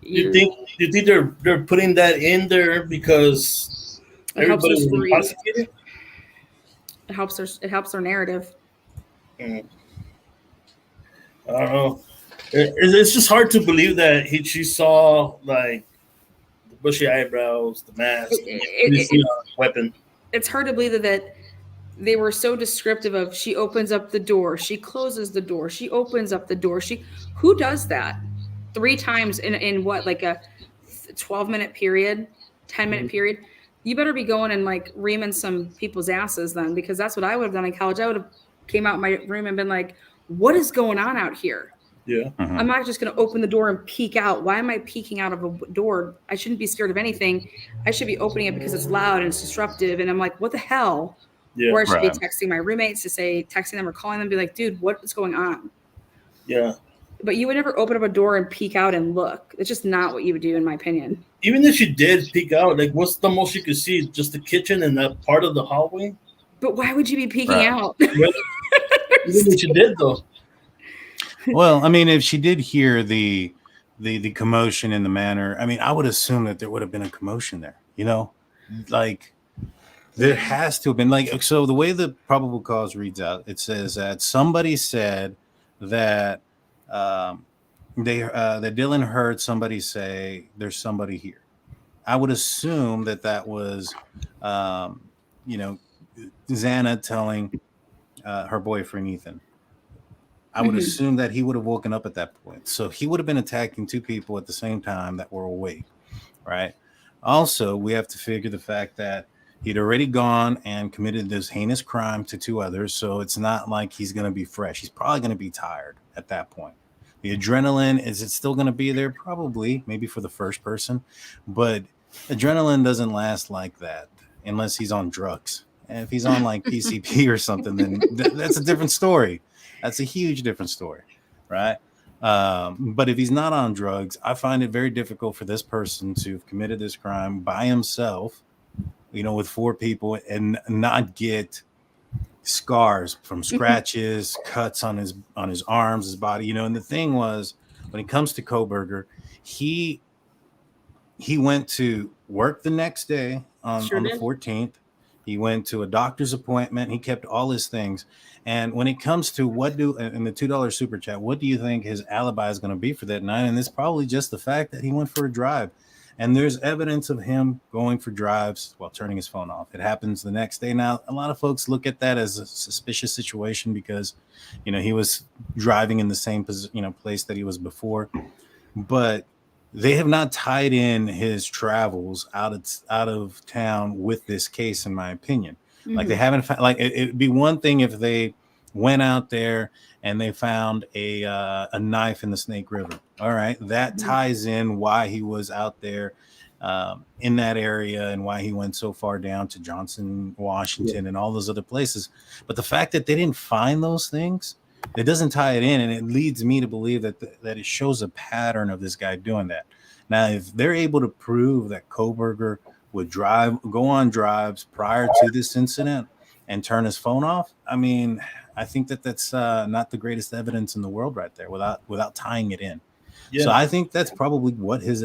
You think they're putting that in there because everybody was prosecuted? It helps their narrative. I don't know. It's just hard to believe that she saw like the bushy eyebrows, the mask, the weapon. It's hard to believe that they were so descriptive of, she opens up the door, she closes the door, she opens up the door. Who does that 3 times in what, like a 12-minute period, 10-minute period? you better be going and like reaming some people's asses then, because that's what I would have done in college. I would have came out my room and been like, what is going on out here? Yeah. Mhm. I'm not just going to open the door and peek out. Why am I peeking out of a door? I shouldn't be scared of anything. I should be opening it because it's loud and it's disruptive. And I'm like, what the hell? Yeah. Or I should be Right. texting my roommates to say, texting them or calling them, be like, dude, what is going on? Yeah. But you would never open up a door and peek out and look. It's just not what you would do, in my opinion. Even if you did peek out, like, what's the most you could see? Just the kitchen and that part of the hallway? But why would you be peeking Right. out? Even if you did, though. Well, I mean, if she did hear the commotion in the manner, I mean, I would assume that there would have been a commotion there. You know, like there has to have been. Like, so the way the probable cause reads out, it says that somebody said that that Dylan heard somebody say there's somebody here. I would assume that was you know, Xana telling her boyfriend Ethan. I would assume that he would have woken up at that point. So he would have been attacking two people at the same time that were awake, right? Also, we have to figure the fact that he'd already gone and committed this heinous crime to two others. So it's not like he's going to be fresh. He's probably going to be tired at that point. The adrenaline, is it still going to be there? Probably, maybe for the first person. But adrenaline doesn't last like that unless he's on drugs. And if he's on like PCP or something, then that's a different story. That's a huge different story, right? But if he's not on drugs, I find it very difficult for this person to have committed this crime by himself, you know, with four people and not get scars from scratches, cuts on his arms, his body, you know. And the thing was, when it comes to Kohberger, he went to work the next day on the 14th. He went to a doctor's appointment. He kept all his things. And when it comes to in the $2 super chat, what do you think his alibi is going to be for that night? And it's probably just the fact that he went for a drive. And there's evidence of him going for drives while turning his phone off. It happens the next day. Now, a lot of folks look at that as a suspicious situation because, you know, he was driving in the same place that he was before. But they have not tied in his travels out of town with this case, in my opinion. Mm-hmm. Like they haven't like it'd be one thing if they went out there and they found a knife in the Snake River. All right, that ties in why he was out there in that area and why he went so far down to Johnson, Washington, and all those other places. But the fact that they didn't find those things, it doesn't tie it in, and it leads me to believe that it shows a pattern of this guy doing that. Now, if they're able to prove that Kohberger would go on drives prior to this incident and turn his phone off, I mean, I think that's not the greatest evidence in the world right there without tying it in. Yeah. So I think that's probably what his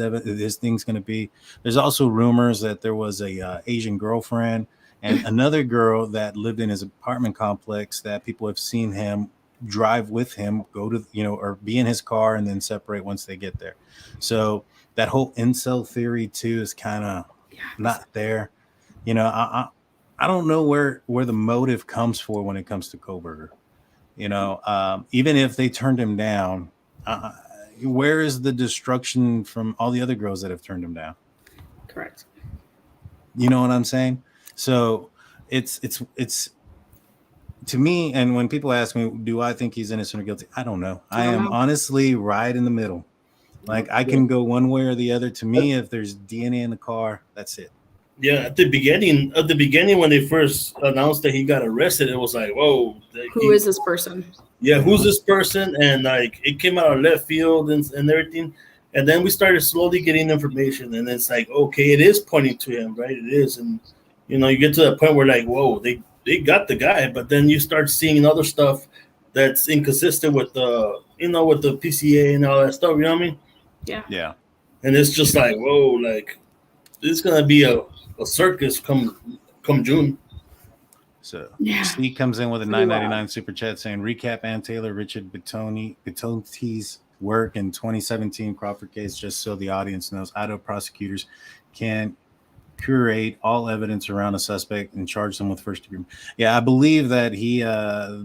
thing's going to be. There's also rumors that there was a Asian girlfriend and another girl that lived in his apartment complex that people have seen him drive with him, go to, or be in his car and then separate once they get there. So that whole incel theory too is kind of not there. I don't know where the motive comes for when it comes to Kohberger. Even if they turned him down, where is the destruction from all the other girls that have turned him down? Correct. You know what I'm saying? So it's to me, and when people ask me, do I think he's innocent or guilty? I don't know. I am honestly right in the middle. Like I can go one way or the other. To me, if there's DNA in the car, that's it. Yeah, at the beginning when they first announced that he got arrested, it was like, whoa. Who is this person? Yeah, who's this person? And like it came out of left field and everything. And then we started slowly getting information, and it's like, okay, it is pointing to him, right? It is. And you get to that point where like, whoa, they got the guy, but then you start seeing other stuff that's inconsistent with the with the PCA and all that stuff, you know what I mean? Yeah. And it's just like, whoa, like this is gonna be a circus come June. So Steve comes in with a $9.99 super chat saying, recap Ann Taylor, Richard Bitone's work in 2017 Crawford case, just so the audience knows. Idaho prosecutors can curate all evidence around a suspect and charge them with first degree. Yeah, I believe that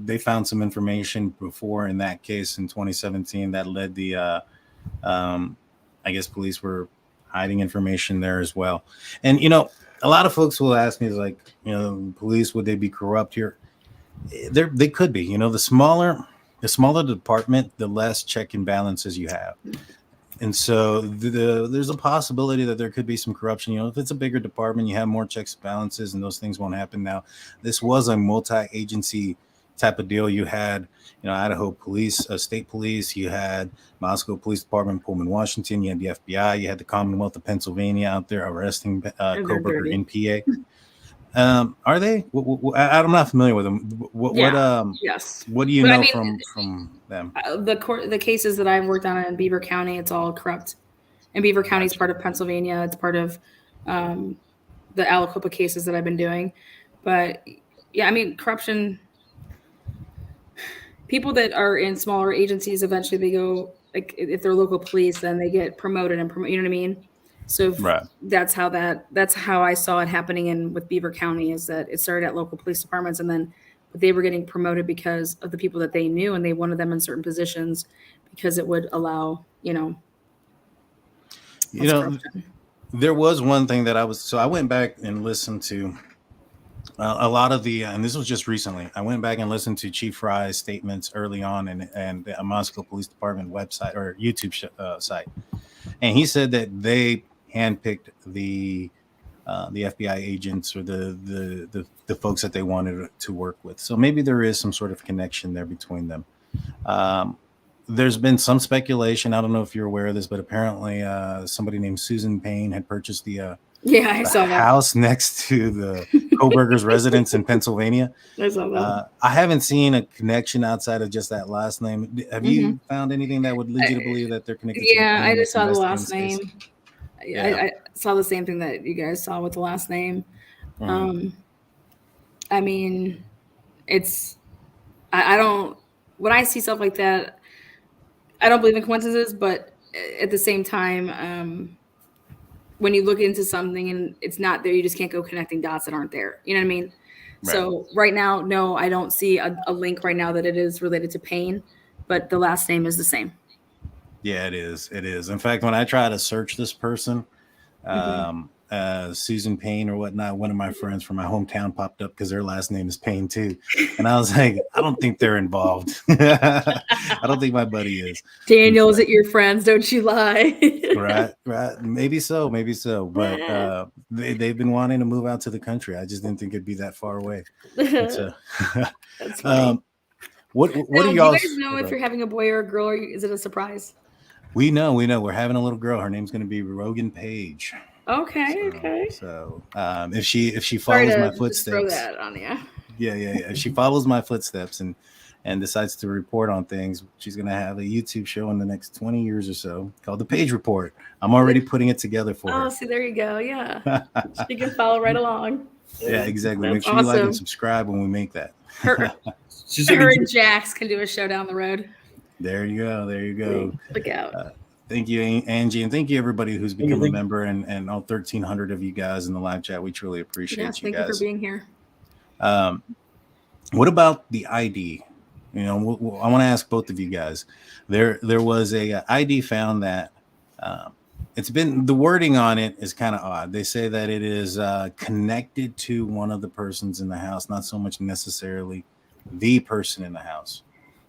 they found some information before in that case in 2017 that led the I guess police were hiding information there as well. And, a lot of folks will ask me, like, police, would they be corrupt here? They could be. The smaller the department, the less check and balances you have. And so there's a possibility that there could be some corruption. If it's a bigger department, you have more checks and balances, and those things won't happen. Now, this was a multi-agency type of deal. You had, Idaho police, state police. You had Moscow Police Department, Pullman, Washington. You had the FBI. You had the Commonwealth of Pennsylvania out there arresting Kohberger in PA. Are they? I'm not familiar with them. Yes. What do you know from them? The cases that I've worked on in Beaver County, it's all corrupt. And Beaver County is part of Pennsylvania. It's part of the Aliquippa cases that I've been doing. But yeah, corruption. People that are in smaller agencies, eventually they go, like, if they're local police, then they get promoted and promote. You know what I mean? So that's how I saw it happening with Beaver County, is that it started at local police departments, and then they were getting promoted because of the people that they knew, and they wanted them in certain positions because it would allow, there was one thing that I went back and listened to a lot of and this was just recently. I went back and listened to Chief Fry's statements early on and the Moscow Police Department website or YouTube site. And he said that they handpicked the FBI agents or the folks that they wanted to work with. So maybe there is some sort of connection there between them. There's been some speculation. I don't know if you're aware of this, but apparently somebody named Susan Payne had purchased the house next to the Kohberger's residence in Pennsylvania. I saw that. I haven't seen a connection outside of just that last name. Have you found anything that would lead you to believe that they're connected? Yeah, I just saw the last name. Yeah. I saw the same thing that you guys saw with the last name. It's I don't, when I see stuff like that, I don't believe in coincidences, but at the same time, when you look into something and it's not there, you just can't go connecting dots that aren't there. You know what I mean? Right. So right now, no, I don't see a link right now that it is related to Payne, but the last name is the same. Yeah, it is. It is. In fact, when I try to search this person, Susan Payne or whatnot, one of my friends from my hometown popped up because their last name is Payne too. And I was like, I don't think they're involved. I don't think my buddy is. Daniel, is it your friends? Don't you lie. Right. Maybe so. But they've been wanting to move out to the country. I just didn't think it'd be that far away. That's funny. What do you guys know if you're having a boy or a girl, or is it a surprise? We know. We're having a little girl. Her name's going to be Rogan Page. Okay. So if she follows my footsteps, throw that on you. Yeah. If she follows my footsteps and decides to report on things, she's going to have a YouTube show in the next 20 years or so called The Page Report. I'm already putting it together for her. Oh, see, there you go. Yeah. She can follow right along. Yeah, exactly. That's Make sure you like and subscribe when we make that. Her and Jax can do a show down the road. There you go. Look out. Thank you, Angie, and thank you everybody who's become a member and all 1,300 of you guys in the live chat. We truly appreciate you guys. Thank you for being here. What about the ID? I want to ask both of you guys. There was a ID found that it's been, the wording on it is kind of odd. They say that it is connected to one of the persons in the house, not so much necessarily the person in the house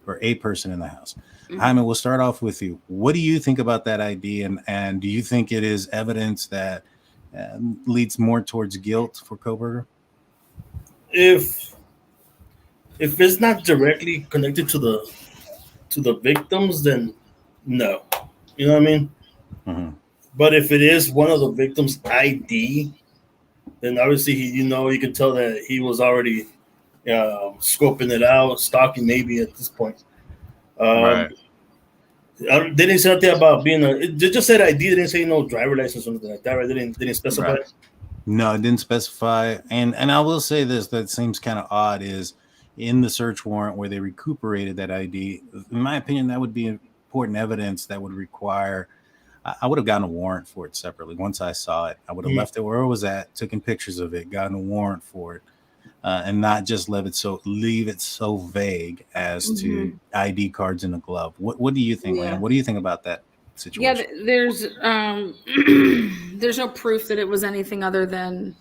or a person in the house. Jaime, we'll start off with you. What do you think about that ID, and do you think it is evidence that leads more towards guilt for Kohberger? If it's not directly connected to the victims, then no. You know what I mean? Mm-hmm. But if it is one of the victims' ID, then obviously you can tell that he was already scoping it out, stalking maybe at this point. Right. They didn't say anything about being they just said ID. They didn't say no driver license or anything like that, right? They didn't specify. Right. No, it didn't specify. And I will say this, that seems kind of odd, is in the search warrant where they recuperated that ID. In my opinion, that would be important evidence that would require. I would have gotten a warrant for it separately. Once I saw it, I would have left it where it was at, taken pictures of it, gotten a warrant for it. And not just leave it so vague as to ID cards in a glove. What do you think, Lana? What do you think about that? situation. Yeah, there's no proof that it was anything other than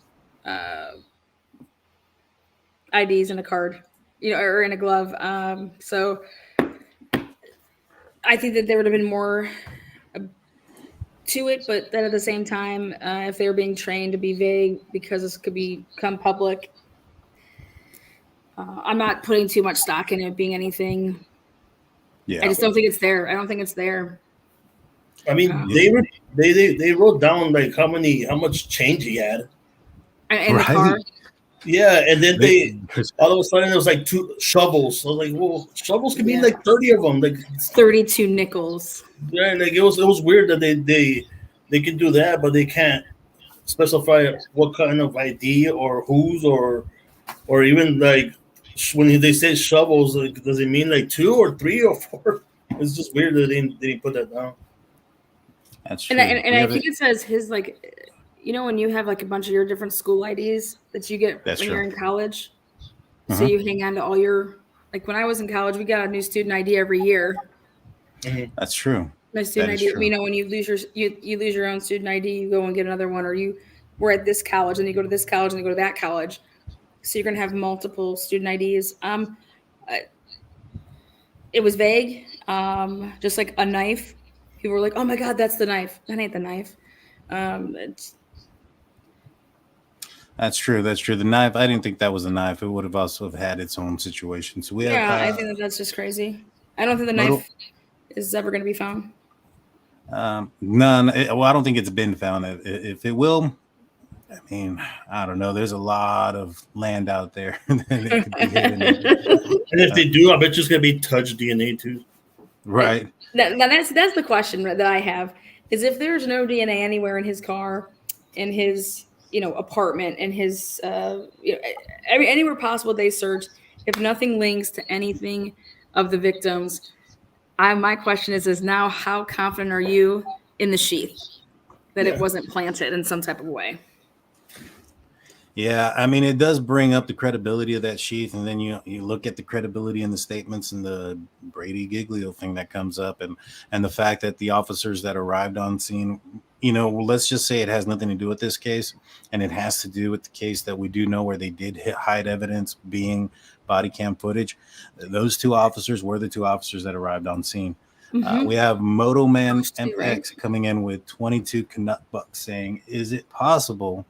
IDs in a card, or in a glove. So I think that there would have been more to it, but then at the same time, if they were being trained to be vague because this could become public, I'm not putting too much stock in it being anything. Yeah, I just don't think it's there. I don't think it's there. I mean, they wrote down like how much change he had In the car. Yeah, and then they all of a sudden it was like 2 shovels. So like, well, shovels can mean like 30 of them, like 32 nickels. Yeah, like it was weird that they can do that, but they can't specify what kind of ID or whose or even like when they say shovels, like, does it mean like 2 or 3 or 4? It's just weird that they didn't put that down. That's true. And I think it says his, like, when you have like a bunch of your different school IDs that you get when you're in college, so you hang on to all your, like when I was in college, we got a new student ID every year. That's true. My student ID, when you lose your own student ID, you go and get another one, or you were at this college and you go to this college and you go to that college. So you're going to have multiple student IDs. It was vague, just like a knife. People were like, "Oh my God, that's the knife." That ain't the knife. That's true. That's true. The knife, I didn't think that was a knife. It would have also had its own situation. So I think that's just crazy. I don't think the knife is ever going to be found. None. Well, I don't think it's been found. If it will, I mean, I don't know. There's a lot of land out there that it could be hidden. And if they do, I bet you it's going to be touch DNA too. Right. Now that's the question that I have, is if there's no DNA anywhere in his car, in his apartment, in his anywhere possible they searched, if nothing links to anything of the victims, my question is now how confident are you in the sheath that it wasn't planted in some type of way? Yeah, I mean, it does bring up the credibility of that sheath, and then you look at the credibility in the statements and the Brady Giglio thing that comes up, and the fact that the officers that arrived on scene, let's just say it has nothing to do with this case, and it has to do with the case that we do know where they did hide evidence being body cam footage. Those 2 officers were the 2 officers that arrived on scene. We have Moto Man MX coming in with 22 Canuck bucks saying, "Is it possible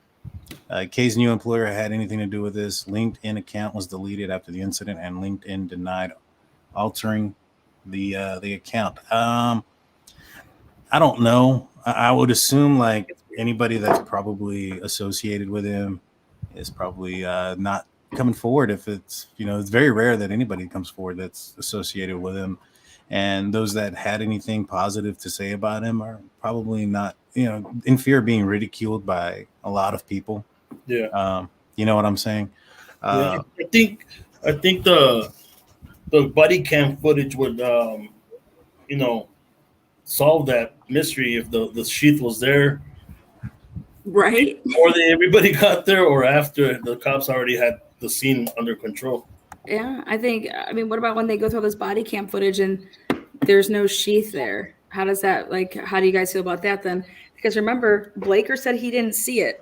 Kay's new employer had anything to do with this? LinkedIn account was deleted after the incident, and LinkedIn denied altering the account." I don't know. I would assume like anybody that's probably associated with him is probably not coming forward. If it's it's very rare that anybody comes forward that's associated with him, and those that had anything positive to say about him are probably not in fear of being ridiculed by a lot of people. Yeah. You know what I'm saying? I think the body cam footage would solve that mystery if the sheath was there, right? Or everybody got there, or after the cops already had the scene under control. Yeah, I mean, what about when they go through all this body cam footage and there's no sheath there? How does that, how do you guys feel about that then? Because remember, Blaker said he didn't see it.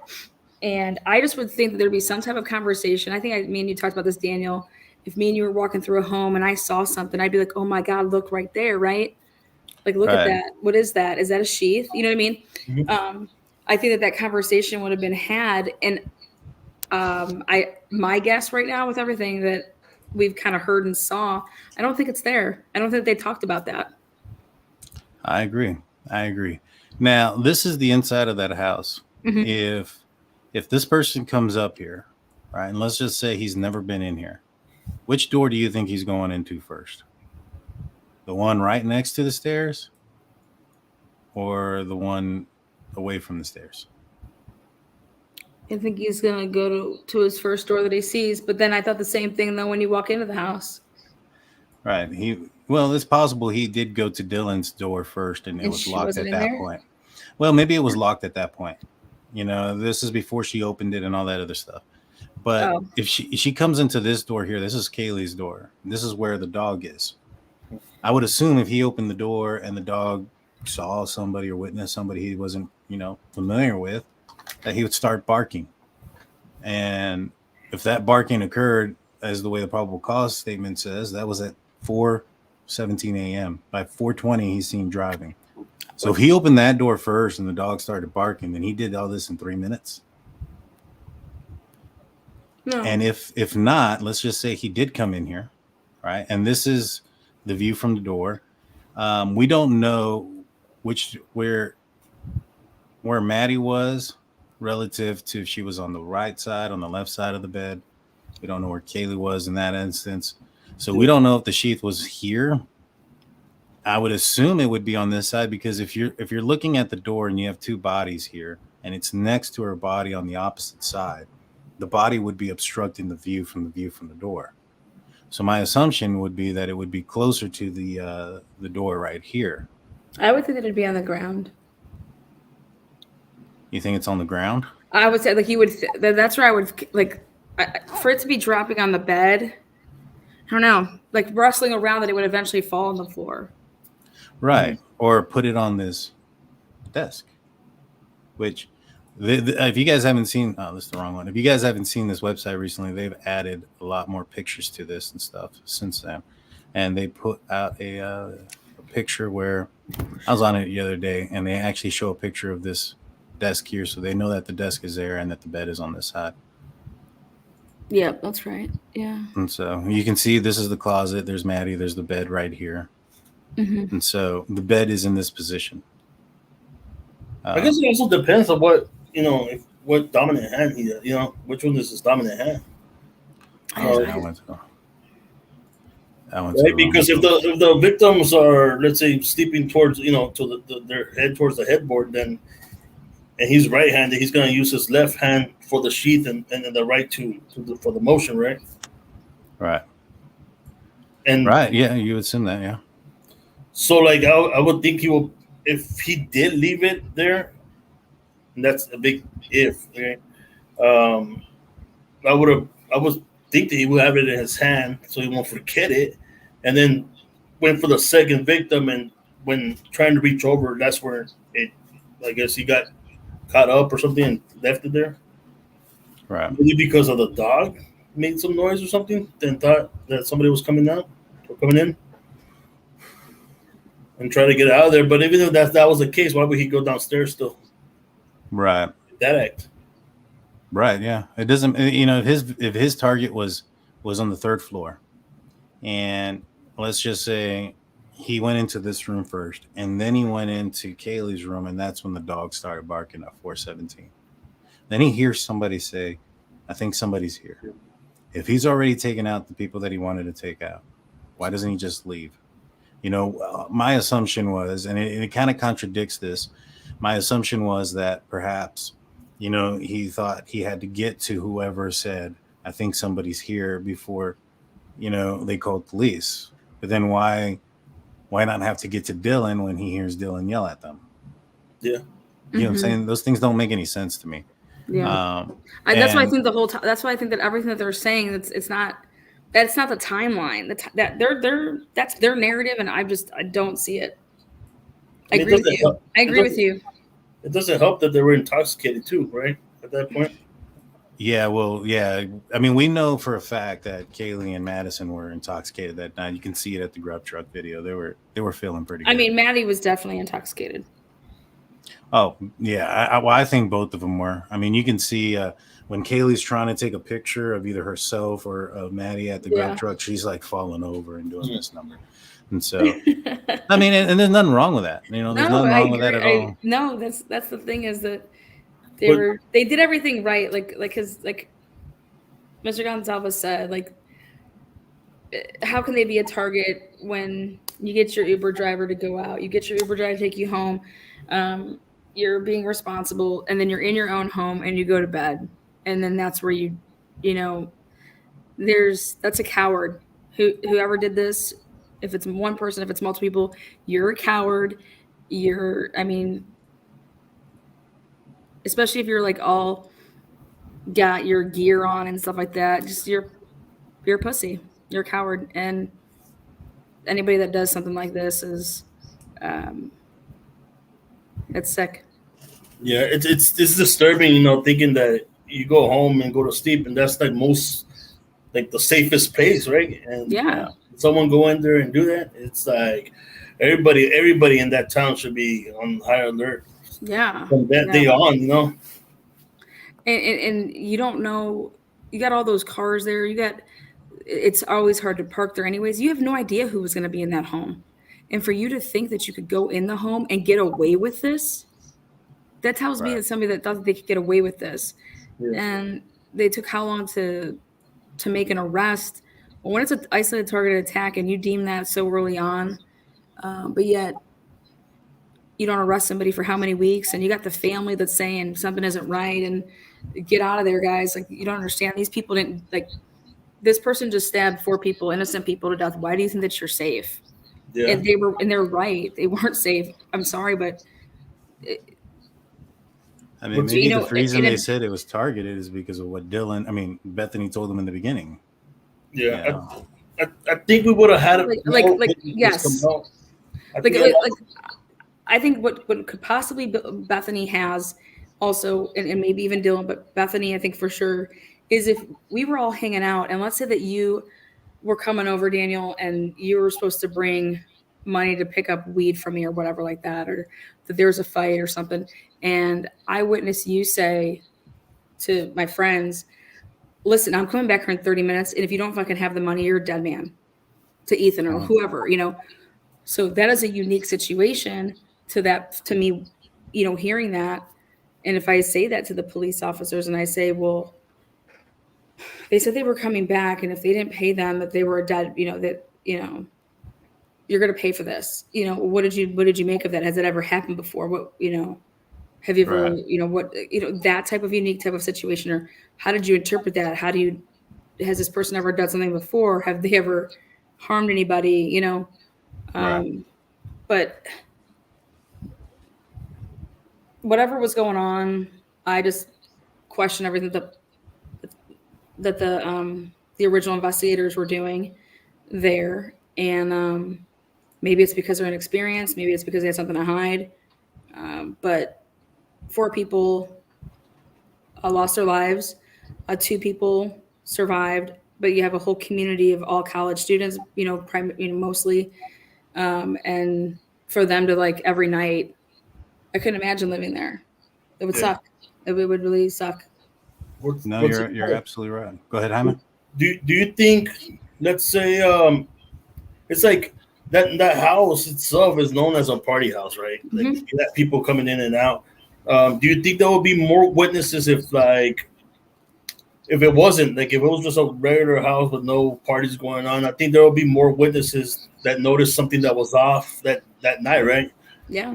And I just would think that there'd be some type of conversation. I think me and you talked about this, Daniel. If me and you were walking through a home and I saw something, I'd be like, "Oh my God, look right there," right? Like, look at that. What is that? Is that a sheath? You know what I mean? Mm-hmm. I think that conversation would have been had. And my guess right now with everything that we've kind of heard and saw, I don't think it's there. I don't think they talked about that. I agree. Now, this is the inside of that house. Mm-hmm. If this person comes up here, right, and let's just say he's never been in here, which door do you think he's going into first? The one right next to the stairs, or the one away from the stairs? I think he's going to go to his first door that he sees, but then I thought the same thing though when you walk into the house. Right. It's possible he did go to Dylan's door first and it was locked at that point. Well, maybe it was locked at that point. This is before she opened it and all that other stuff. But if she comes into this door here, this is Kaylee's door. This is where the dog is. I would assume if he opened the door and the dog saw somebody or witnessed somebody he wasn't, familiar with, that he would start barking. And if that barking occurred, as the way the probable cause statement says, that was at 4:17 a.m. By 4:20, he's seen driving. So if he opened that door first and the dog started barking, then he did all this in 3 minutes. No. And if not, let's just say he did come in here, right? And this is the view from the door. We don't know where Maddie was relative to if she was on the right side, on the left side of the bed. We don't know where Kaylee was in that instance. So we don't know if the sheath was here. I would assume it would be on this side, because if you're looking at the door and you have two bodies here and it's next to her body on the opposite side, the body would be obstructing the view from the door. So my assumption would be that it would be closer to the door right here. I would think that it'd be on the ground. You think it's on the ground? I would say, like, you would. That's where I would like for it to be dropping on the bed. I don't know, like rustling around, that it would eventually fall on the floor. Right, or put it on this desk, which if you guys haven't seen, this is the wrong one. If you guys haven't seen this website recently, they've added a lot more pictures to this and stuff since then. And they put out a picture where I was on it the other day, and they actually show a picture of this desk here, so they know that the desk is there and that the bed is on this side. Yeah, that's right. Yeah. And so you can see this is the closet. There's Maddie. There's the bed right here. Mm-hmm. And so the bed is in this position. I guess it also depends on what dominant hand he, which one is his dominant hand. Right? Because if the victims are, let's say, sleeping towards, to their head towards the headboard, then, and he's right-handed, he's going to use his left hand for the sheath and then the right for the motion, right? Right. And right, yeah, you would assume that, yeah. So, like, I would think he will, if he did leave it there, and that's a big if, okay? I would think that he would have it in his hand so he won't forget it, and then went for the second victim, and when trying to reach over, that's where I guess he got caught up or something and left it there. Right. Maybe because of the dog made some noise or something, then thought that somebody was coming out or coming in and try to get out of there. But even if that was the case, why would he go downstairs still? Right. That act. Right. Yeah. It doesn't. If his target was on the third floor, and let's just say he went into this room first, and then he went into Kaylee's room, and that's when the dog started barking at 4:17. Then he hears somebody say, "I think somebody's here." If he's already taken out the people that he wanted to take out, why doesn't he just leave? My assumption was, and it kind of contradicts this, my assumption was that perhaps, he thought he had to get to whoever said, "I think somebody's here," before, they called police. But then why not have to get to Dylan when he hears Dylan yell at them? Yeah. You know what I'm saying? Those things don't make any sense to me. Yeah. That's why I think that's why I think that everything that they're saying, that's not the timeline. That's their narrative, and I don't see it. I agree with you. It doesn't help that they were intoxicated too, right? At that point. Yeah, well, yeah. I mean, we know for a fact that Kaylee and Madison were intoxicated that night. You can see it at the grub truck video. They were feeling pretty good. I mean, Maddie was definitely intoxicated. Oh, yeah. I think both of them were. I mean, you can see when Kaylee's trying to take a picture of either herself or of Maddie at the grub truck, she's like falling over and doing this number. And so, I mean, and there's nothing wrong with that. There's nothing wrong with that at all. No, that's the thing, is that they did everything right. Like Mr. Goncalves said, like, how can they be a target when you get your Uber driver to go out? You get your Uber driver to take you home. You're being responsible, and then you're in your own home and you go to bed. And then that's where that's a coward. Whoever did this, if it's one person, if it's multiple people, you're a coward. Especially if you're like all got your gear on and stuff like that, just you're a pussy. You're a coward. And anybody that does something like this is It's sick. Yeah, it's disturbing, thinking that you go home and go to sleep, and that's like the safest place, right? And Yeah. someone go in there and do that, it's like everybody in that town should be on high alert. Yeah. From that day on, And you don't know, you got all those cars there. It's always hard to park there anyways. You have no idea who was going to be in that home. And for you to think that you could go in the home and get away with this, that tells me that somebody that thought that they could get away with this. Yeah. And they took how long to make an arrest? Well, when it's an isolated targeted attack and you deem that so early on, but yet you don't arrest somebody for how many weeks, and you got the family that's saying something isn't right and get out of there, guys. Like, you don't understand. These people didn't, like, this person just stabbed 4 people, innocent people, to death. Why do you think that you're safe? Yeah. And they're right. They weren't safe. I'm sorry, but maybe the reason they said it was targeted is because of what Bethany told them in the beginning. Yeah. I think we would have had yes. I think what could possibly Bethany has also, and maybe even Dylan, but Bethany, I think for sure, is if we were all hanging out, and let's say that you were coming over, Daniel, and you were supposed to bring money to pick up weed from me or whatever like that, or that there was a fight or something, and I witnessed you say to my friends, listen, I'm coming back here in 30 minutes, and if you don't fucking have the money, you're a dead man, to Ethan or whoever, So that is a unique situation to me, hearing that. And if I say that to the police officers and I say, well, they said they were coming back, and if they didn't pay them, that they were dead, you're going to pay for this. What did you make of that? Has it ever happened before? What, have you ever, that type of unique type of situation, or how did you interpret that? Has this person ever done something before? Have they ever harmed anybody? But whatever was going on, I just question everything that the original investigators were doing there. And maybe it's because they're inexperienced. Maybe it's because they had something to hide. But 4 people lost their lives. 2 people survived. But you have a whole community of all college students, mostly. And for them to, like, every night, I couldn't imagine living there. It would suck. It would really suck. You're absolutely right. Go ahead, Hyman. Do you think, let's say, it's like that house itself is known as a party house, right? Like, you got people coming in and out. Do you think there would be more witnesses if it wasn't, like, if it was just a regular house with no parties going on? I think there will be more witnesses that noticed something that was off that night, right? Yeah.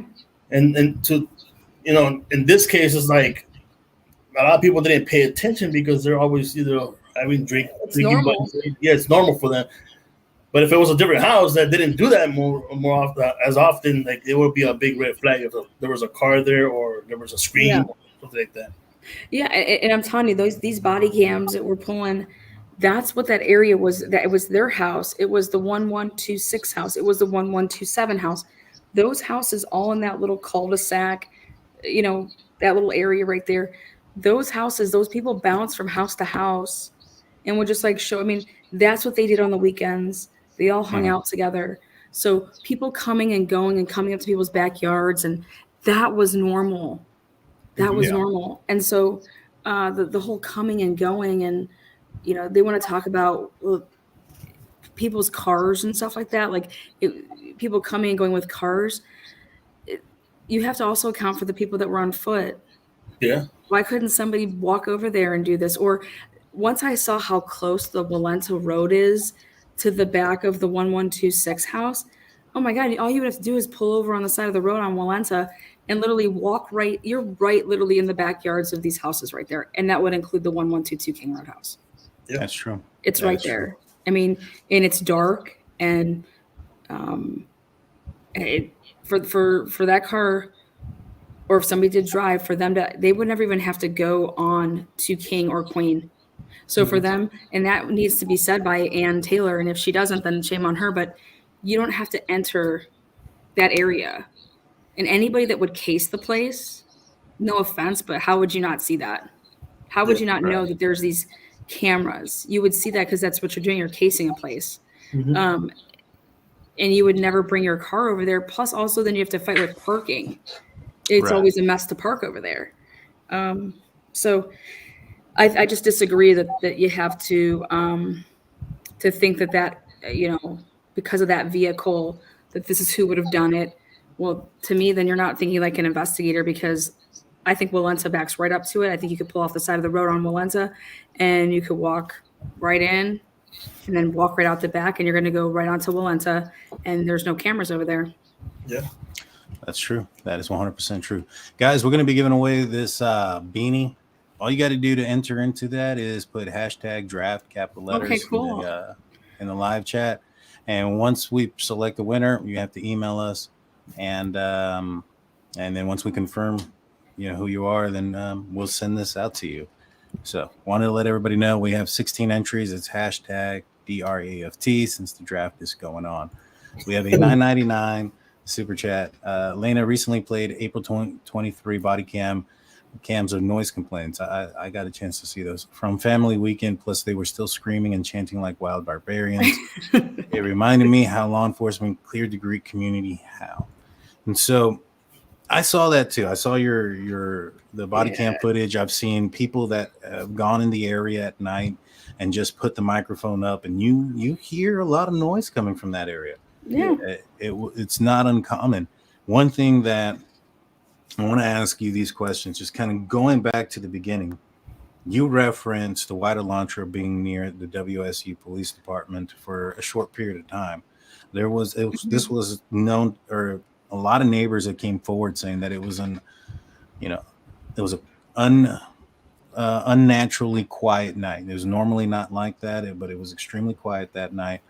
And to, in this case, it's like a lot of people didn't pay attention because they're always either having drinking. Yeah, it's normal for them. But if it was a different house that didn't do that more often, like, it would be a big red flag if there was a car there or there was a screen or something like that. Yeah, and I'm telling you, these body cams that we're pulling, that's what that area was. That it was their house. It was the 1126 house. It was the 1127 house. Those houses all in that little cul-de-sac, that little area right there. Those houses, those people bounced from house to house and would just show. I mean, that's what they did on the weekends. They all hung out together. So people coming and going and coming up to people's backyards, and that was normal. That was normal. And so the whole coming and going, and, they want to talk about people's cars and stuff like that. People coming and going with cars. You have to also account for the people that were on foot. Yeah. Why couldn't somebody walk over there and do this? Or once I saw how close the Walenta Road is to the back of the 1126 house, oh my God, all you would have to do is pull over on the side of the road on Walenta and literally walk right. You're right literally in the backyards of these houses right there. And that would include the 1122 King Road house. Yeah. That's true. It's right there. True. I mean, and it's dark, and for that car, or if somebody did drive, for them they would never even have to go on to King or Queen. So for them, and that needs to be said by Ann Taylor, and if she doesn't, then shame on her, but you don't have to enter that area. And anybody that would case the place, no offense, but how would you not see that? How would you not know that there's these cameras? You would see that because that's what you're doing. You're casing a place. And you would never bring your car over there. Plus, also, then you have to fight with parking. It's always a mess to park over there. So I just disagree that you have to think that because of that vehicle, that this is who would have done it. Well, to me, then you're not thinking like an investigator, because I think Walensa backs right up to it. I think you could pull off the side of the road on Walensa and you could walk right in and then walk right out the back, and you're going to go right onto Walensa, and there's no cameras over there. Yeah. That's true. That is 100% true. Guys, we're going to be giving away this beanie. All you got to do to enter into that is put hashtag draft, capital letters, in the live chat. And once we select the winner, you have to email us. And then once we confirm, who you are, then we'll send this out to you. So wanted to let everybody know we have 16 entries. It's hashtag DRAFT since the draft is going on. We have a $9.99 super chat. Lana recently played April 23 body cams of noise complaints. I got a chance to see those from Family Weekend. Plus they were still screaming and chanting like wild barbarians. It reminded me how law enforcement cleared the Greek community. How. And so I saw that too. I saw the body cam footage. I've seen people that have gone in the area at night and just put the microphone up, and you hear a lot of noise coming from that area. Yeah, it's not uncommon. One thing that I want to ask you these questions, just kind of going back to the beginning. You referenced the White Elantra being near the WSU Police Department for a short period of time. This was known, or a lot of neighbors that came forward saying that it was unnaturally quiet night. It was normally not like that, but it was extremely quiet that night,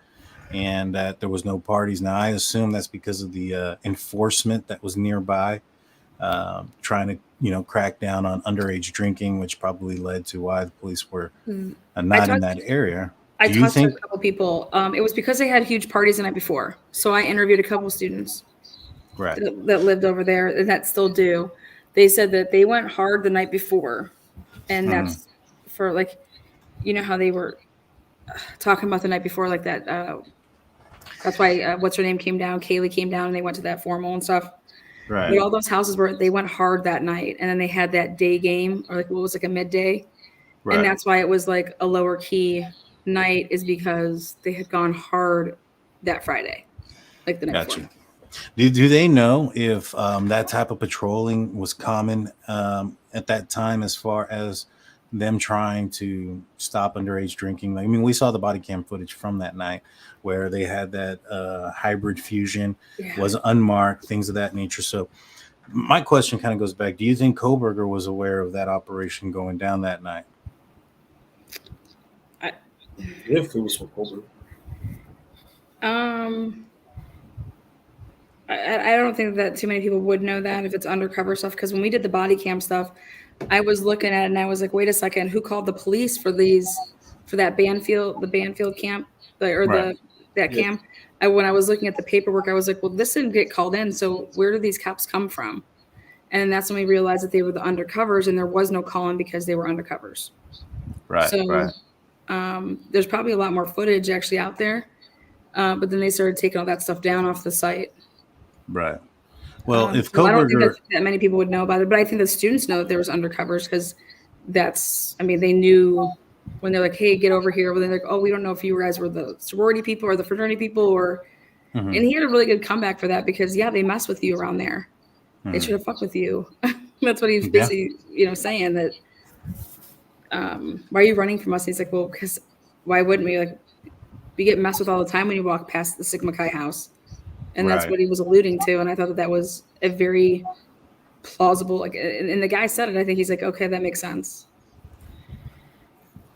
and that there was no parties. Now, I assume that's because of the enforcement that was nearby, trying to crack down on underage drinking, which probably led to why the police were not in that area. I talked to a couple people. It was because they had huge parties the night before. So I interviewed a couple students that lived over there and that still do. They said that they went hard the night before, and that's for how they were talking about the night before, like that. That's why what's her name came down, Kaylee came down, and they went to that formal and stuff. Right. But all those houses they went hard that night, and then they had that day game, or what was a midday, and that's why it was like a lower key night, is because they had gone hard that Friday, like the night before. Do they know if that type of patrolling was common at that time, as far as them trying to stop underage drinking? I mean, we saw the body cam footage from that night where they had that hybrid fusion, was unmarked, things of that nature. So my question kind of goes back. Do you think Kohberger was aware of that operation going down that night? If it was for Kohberger. I don't think that too many people would know that if it's undercover stuff, because when we did the body cam stuff, I was looking at it and I was like, wait a second, who called the police for that Banfield camp, that camp? When I was looking at the paperwork, I was like, well, this didn't get called in, so where do these cops come from? And that's when we realized that they were the undercovers, and there was no call-in because they were undercovers. Right. So there's probably a lot more footage actually out there, but then they started taking all that stuff down off the site. Right. Well, if I don't think Kohberger, that many people would know about it, but I think the students know that there was undercovers, because they knew when they're like, hey, get over here. Well, they're like, oh, we don't know if you guys were the sorority people or the fraternity people, or, and he had a really good comeback for that, because they mess with you around there. They should have fucked with you. That's what he's basically, saying that, why are you running from us? And he's like, well, because why wouldn't we? Like, we get messed with all the time when you walk past the Sigma Chi house. And that's what he was alluding to. And I thought that was a very plausible, and the guy said it. I think he's like, okay, that makes sense.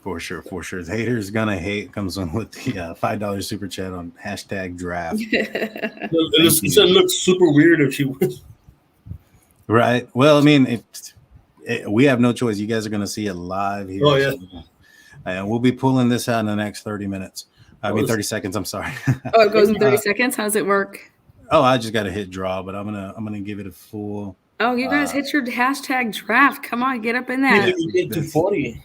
For sure. The haters gonna hate comes on with the $5 super chat on hashtag draft. It looks super weird if she was. Right. Well, I mean, we have no choice. You guys are gonna see it live here. Oh, yeah. And we'll be pulling this out in the next 30 minutes. 30 seconds. I'm sorry. Oh, it goes in 30 seconds? How does it work? Oh, I just got to hit draw, but I'm gonna give it a full. Oh, you guys hit your hashtag draft. Come on, get up in there. You get to 40.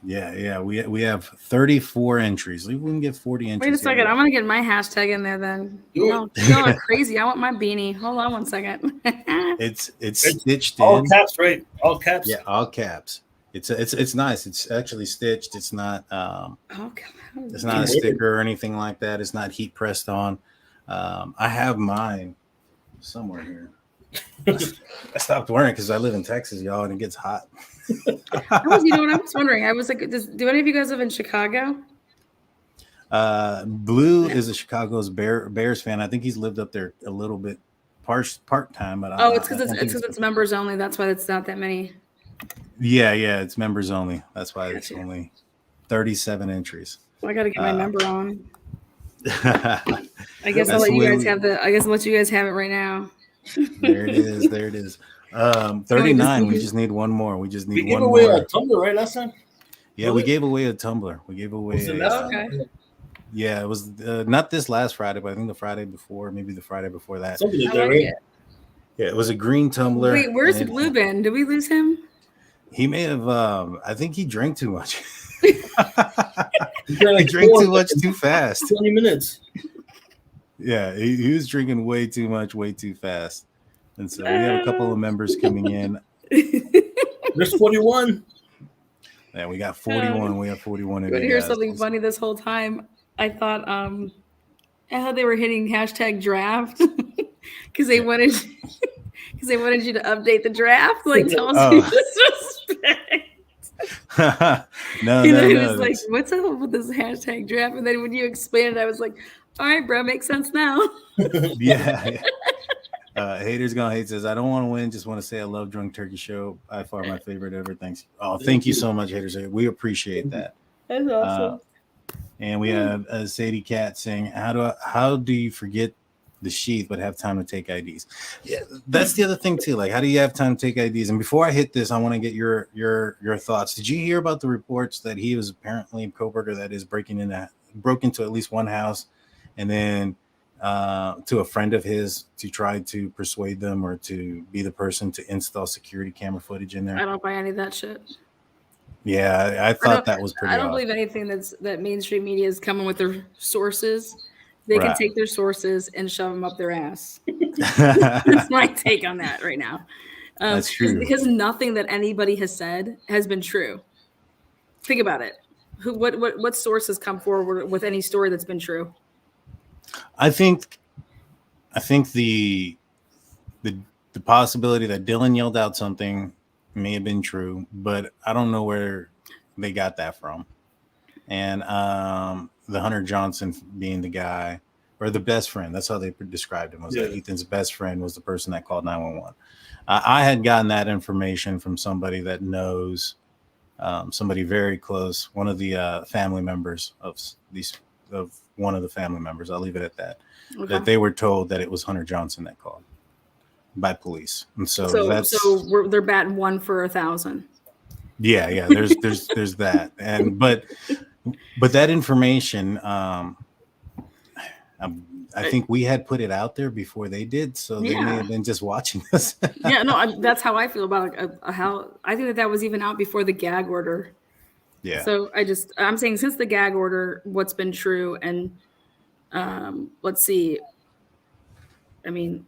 Yeah. We have 34 entries. We can get 40 entries. Wait a second. I'm gonna get my hashtag in there then. Y'all are crazy. I want my beanie. Hold on one second. It's stitched All in. caps, right? All caps. Yeah, all caps. It's nice. It's actually stitched. It's not it's not a sticker or anything like that. It's not heat pressed on. I have mine somewhere here. I stopped wearing it because I live in Texas, y'all, and it gets hot. You know what I was wondering? I was like, do any of you guys live in Chicago? Blue is a Chicago's Bears fan. I think he's lived up there a little bit part time, but it's because it's members only. That's why it's not that many. Yeah, it's members only. That's why it's only 37 entries. Well, I got to get my member on. I guess I'll let you guys have I'll let you guys have it right now. There it is. 39. We just need one more. We just need one more. We gave away a tumbler, right, last time? Yeah, we gave away a tumbler. We gave away okay. Yeah, it was not this last Friday, but I think the Friday before, maybe the Friday before that. Something like that, right? Yeah, it was a green tumbler. Wait, where's Blue been? Did we lose him? He may have. I think he drank too much. He drank too much too fast. 20 minutes. Yeah, he was drinking way too much, way too fast. And so we have a couple of members coming in. There's 41. Yeah, we got 41. We have 41. But here's something funny. This whole time, I thought they were hitting hashtag draft because they wanted you to update the draft. Like, tell us who disrespect. No. It's like, what's up with this hashtag draft? And then when you explained it, I was like, all right, bro, makes sense now. Yeah. Haters Gonna Hate says, I don't want to win, just want to say I love Drunk Turkey Show. By far my favorite ever. Thanks. Oh, thank you so much, Haters. We appreciate that. That's awesome. And we have Sadie Cat saying, how do you forget the sheath but have time to take IDs? Yeah, that's the other thing too. Like, how do you have time to take IDs? And before I hit this, I want to get your thoughts. Did you hear about the reports that he was apparently Kohberger that is broke into at least one house, and then to a friend of his to try to persuade them or to be the person to install security camera footage in there? I don't buy any of that shit. Yeah, I thought that was pretty. I don't believe anything that mainstream media is coming with their sources. They can take their sources and shove them up their ass. That's my take on that right now. That's true. Because nothing that anybody has said has been true. Think about it. What sources come forward with any story that's been true? I think the possibility that Dylan yelled out something may have been true, but I don't know where they got that from. And the Hunter Johnson being the guy or the best friend, that's how they described him, was that Ethan's best friend was the person that called 911. I had gotten that information from somebody that knows somebody very close, one of the family members of one of the family members. I'll leave it at that. Okay. That they were told that it was Hunter Johnson that called by police, and so they're batting 1 for 1,000. Yeah. There's that, and but that information, I think we had put it out there before they did, so they may have been just watching us. That's how I feel about how I think that was even out before the gag order. Yeah. So I'm saying since the gag order, what's been true, and let's see. I mean,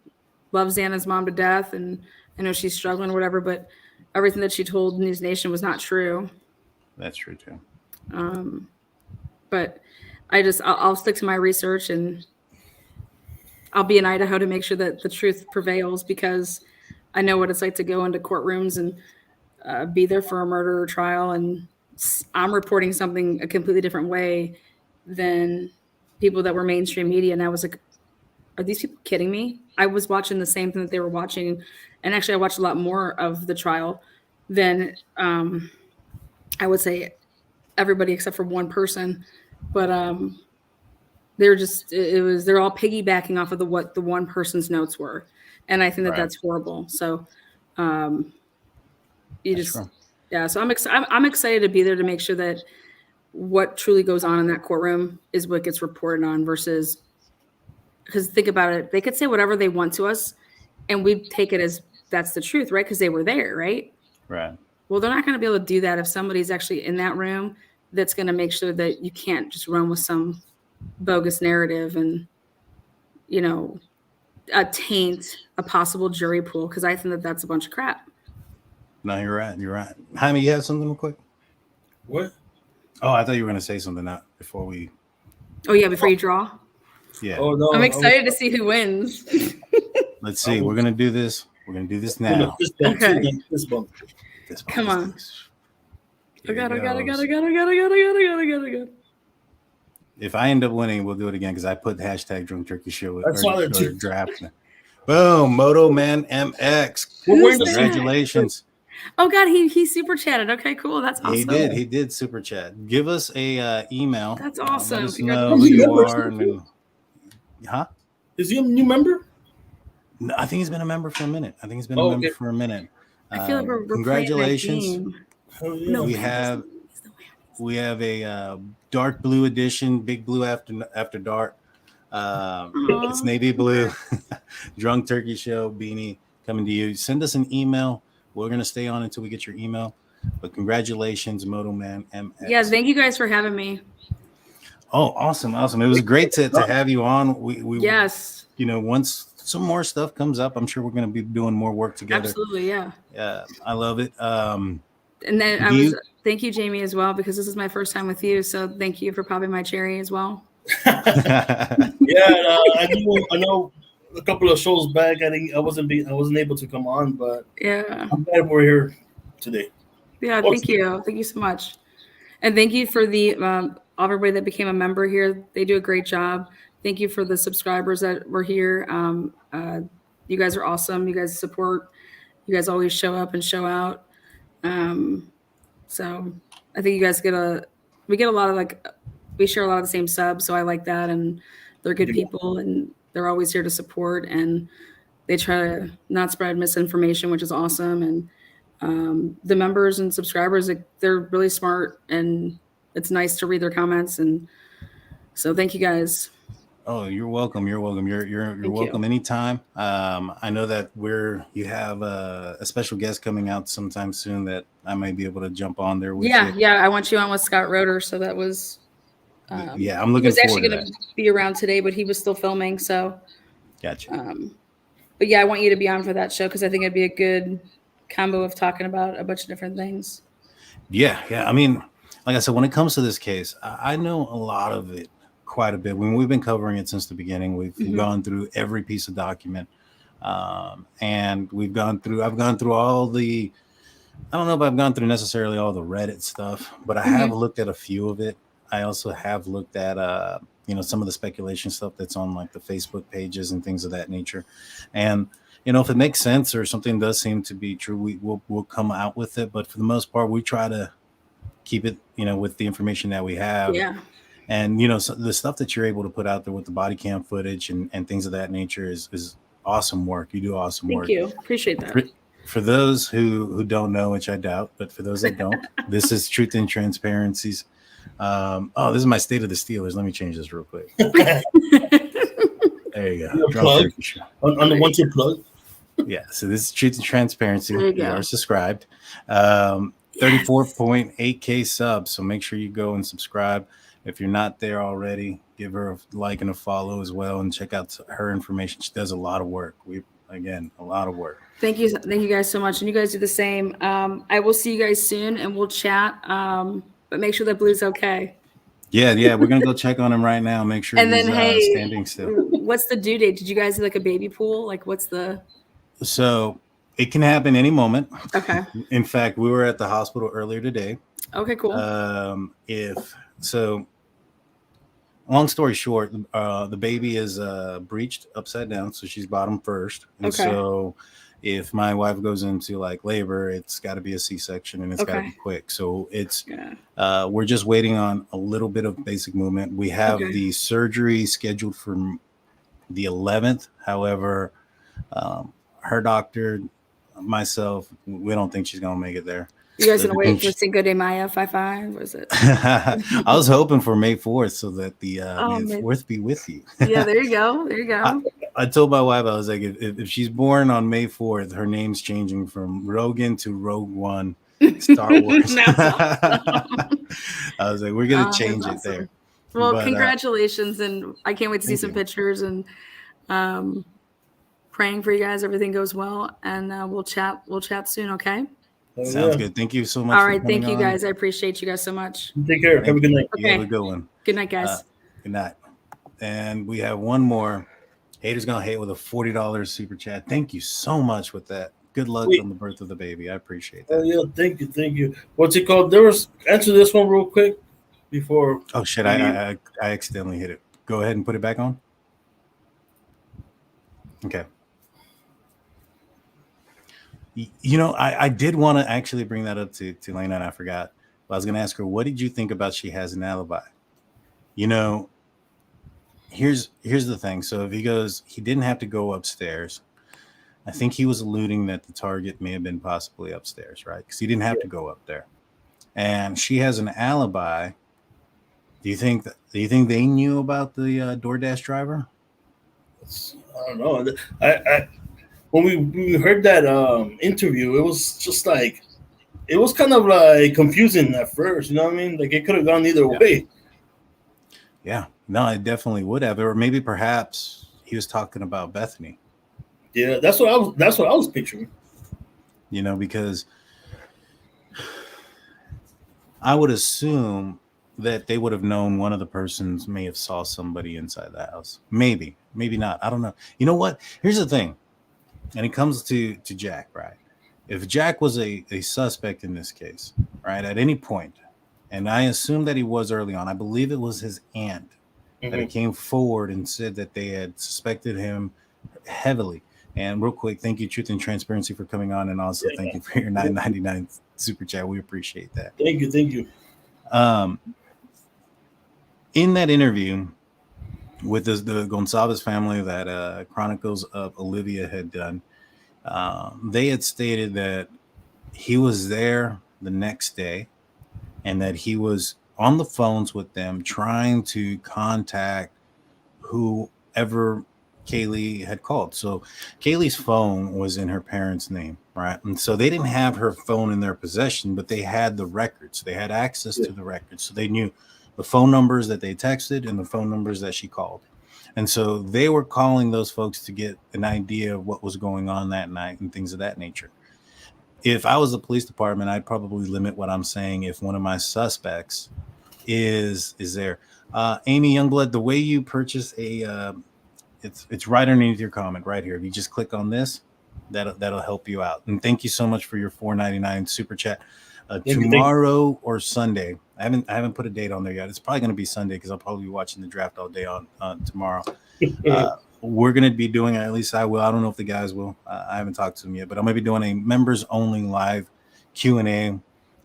love Xana's mom to death, and I know she's struggling or whatever, but everything that she told NewsNation was not true. That's true too. But I'll stick to my research, and I'll be in Idaho to make sure that the truth prevails, because I know what it's like to go into courtrooms and be there for a murder trial, and I'm reporting something a completely different way than people that were mainstream media. And I was like, are these people kidding me? I was watching the same thing that they were watching. And actually I watched a lot more of the trial than I would say everybody except for one person. But they're all piggybacking off of what the one person's notes were. And I think that that's horrible. So so I'm excited to be there to make sure that what truly goes on in that courtroom is what gets reported on versus because think about it, they could say whatever they want to us, and we take it as that's the truth, right? Because they were there, right? Right. Well, they're not going to be able to do that if somebody's actually in that room that's going to make sure that you can't just run with some bogus narrative and, taint a possible jury pool, because I think that that's a bunch of crap. No, you're right. You're right. Jaime, you have something real quick? What? Oh, I thought you were going to say something before we. Oh, yeah, before you draw? Yeah. Oh, no. I'm excited to see who wins. Let's see. We're going to do this. We're going to do this now. Okay. This bump. Come on. I got. If I end up winning, we'll do it again because I put hashtag Drunk Turkey Show I saw that too. draft. Boom, Moto Man MX. Congratulations. Oh God, he super chatted. Okay, cool. That's awesome. He did super chat. Give us a email. That's awesome. Let us know who you are. Huh? Is he a new member? No, I think he's been a member for a minute. a minute. I feel like we're congratulations. No, We have a dark blue edition, big blue after dark. It's navy blue. Drunk Turkey Show beanie coming to you. Send us an email. We're gonna stay on until we get your email. But congratulations, Moto Man MX. Yeah, thank you guys for having me. Oh, awesome. It was great to have you on. We yes. Once some more stuff comes up, I'm sure we're gonna be doing more work together. Absolutely, yeah. Yeah, I love it. And then thank you, Jamie, as well, because this is my first time with you. So thank you for popping my cherry as well. I know a couple of shows back I wasn't able to come on, but yeah, I'm glad we're here today. Yeah, thank you so much, and thank you for the everybody that became a member here. They do a great job. Thank you for the subscribers that were here. You guys are awesome. You guys support. You guys always show up and show out. So I think you guys we get a lot of we share a lot of the same subs. So I like that. And they're good people and they're always here to support, and they try to not spread misinformation, which is awesome. And the members and subscribers, they're really smart, and it's nice to read their comments. And so thank you guys. Oh, you're welcome. You're welcome. You're welcome anytime. I know that you have a special guest coming out sometime soon that I might be able to jump on there with you. Yeah. I want you on with Scott Roeder. So that was. I'm looking he was forward actually to going that. to be around today, but he was still filming. So. Gotcha. But yeah, I want you to be on for that show because I think it'd be a good combo of talking about a bunch of different things. Yeah. I mean, like I said, when it comes to this case, I know a lot of it. Quite a bit. When we've been covering it since the beginning, we've gone through every piece of document, and I've gone through all the. I don't know if I've gone through necessarily all the Reddit stuff, but I have looked at a few of it. I also have looked at some of the speculation stuff that's on the Facebook pages and things of that nature, and if it makes sense or something does seem to be true, we'll come out with it. But for the most part, we try to keep it with the information that we have. Yeah. And, so the stuff that you're able to put out there with the body cam footage and things of that nature is awesome work. You do awesome work. Thank you. Appreciate that. For those who don't know, which I doubt, but for those that don't, this is Truth and Transparencies. This is my State of the Steelers. Let me change this real quick. There you go. Plug on the 1-2 plug. Yeah. So this is Truth and Transparency. You are subscribed. 34.8K subs. So make sure you go and subscribe. If you're not there already, give her a like and a follow as well, and check out her information. She does a lot of work. A lot of work. Thank you guys so much, and you guys do the same. I will see you guys soon, and we'll chat. But make sure that Blue's okay. Yeah, we're gonna go check on him right now. Make sure and he's then, standing still. What's the due date? Did you guys do a baby pool? What's the? So it can happen any moment. Okay. In fact, we were at the hospital earlier today. Okay, cool. So, long story short, the baby is breached upside down, so she's bottom first. And so if my wife goes into labor, it's got to be a C-section and it's got to be quick. So it's we're just waiting on a little bit of basic movement. We have the surgery scheduled for the 11th. However, her doctor, myself, we don't think she's going to make it there. You guys gonna wait for Cinco de Mayo 5-5? Or is it? I was hoping for May 4th so that the May 4th be with you. Yeah, there you go. There you go. I told my wife, I was like, if she's born on May 4th, her name's changing from Rogan to Rogue One, Star Wars. I was like, we're gonna change it there. Well, but, congratulations, and I can't wait to see some pictures and praying for you guys. Everything goes well, and we'll chat soon. Okay. Sounds good. Thank you so much. All right. Thank you, guys. I appreciate you guys so much. Take care. Have a good night. Okay. You have a good one. Good night, guys. Good night. And we have one more. Haters Gonna Hate with a $40 super chat. Thank you so much with that. Good luck on the birth of the baby. I appreciate that. Oh, yeah. Thank you. What's it called? Answer this one real quick before. Oh, shit. I accidentally hit it. Go ahead and put it back on. Okay. You know, I did want to actually bring that up to Lana, and I forgot. But I was going to ask her, what did you think about she has an alibi? You know, here's the thing. So if he didn't have to go upstairs. I think he was alluding that the target may have been possibly upstairs, right? Because he didn't have to go up there. And she has an alibi. Do you think they knew about the DoorDash driver? I don't know. I when we heard that interview, it was just like, it was kind of like confusing at first. You know what I mean? Like it could have gone either way. Yeah, no, it definitely would have. Or maybe perhaps he was talking about Bethany. Yeah, that's what I was picturing. You know, because I would assume that they would have known one of the persons may have saw somebody inside the house. Maybe not. I don't know. You know what? Here's the thing. And it comes to Jack, right? If Jack was a suspect in this case, right, at any point, and I assume that he was early on, I believe it was his aunt that came forward and said that they had suspected him heavily. And real quick, thank you, Truth and Transparency, for coming on, and also thank you for your $9.99 super chat. We appreciate that. Thank you. In that interview with the Goncalves family that Chronicles of Olivia had done, they had stated that he was there the next day and that he was on the phones with them trying to contact whoever Kaylee had called. So Kaylee's phone was in her parents' name, right? And so they didn't have her phone in their possession, but they had the records. They had access to the records. So they knew the phone numbers that they texted and the phone numbers that she called. And so they were calling those folks to get an idea of what was going on that night and things of that nature. If I was the police department, I'd probably limit what I'm saying if one of my suspects is there. Amy Youngblood, the way you purchase it's right underneath your comment right here. If you just click on this, that'll help you out. And thank you so much for your $4.99 super chat. Tomorrow or Sunday, I haven't put a date on there yet. It's probably going to be Sunday because I'll probably be watching the draft all day on tomorrow. We're going to be doing, at least I will. I don't know if the guys will. I haven't talked to them yet, but I'm going to be doing a members only live Q&A.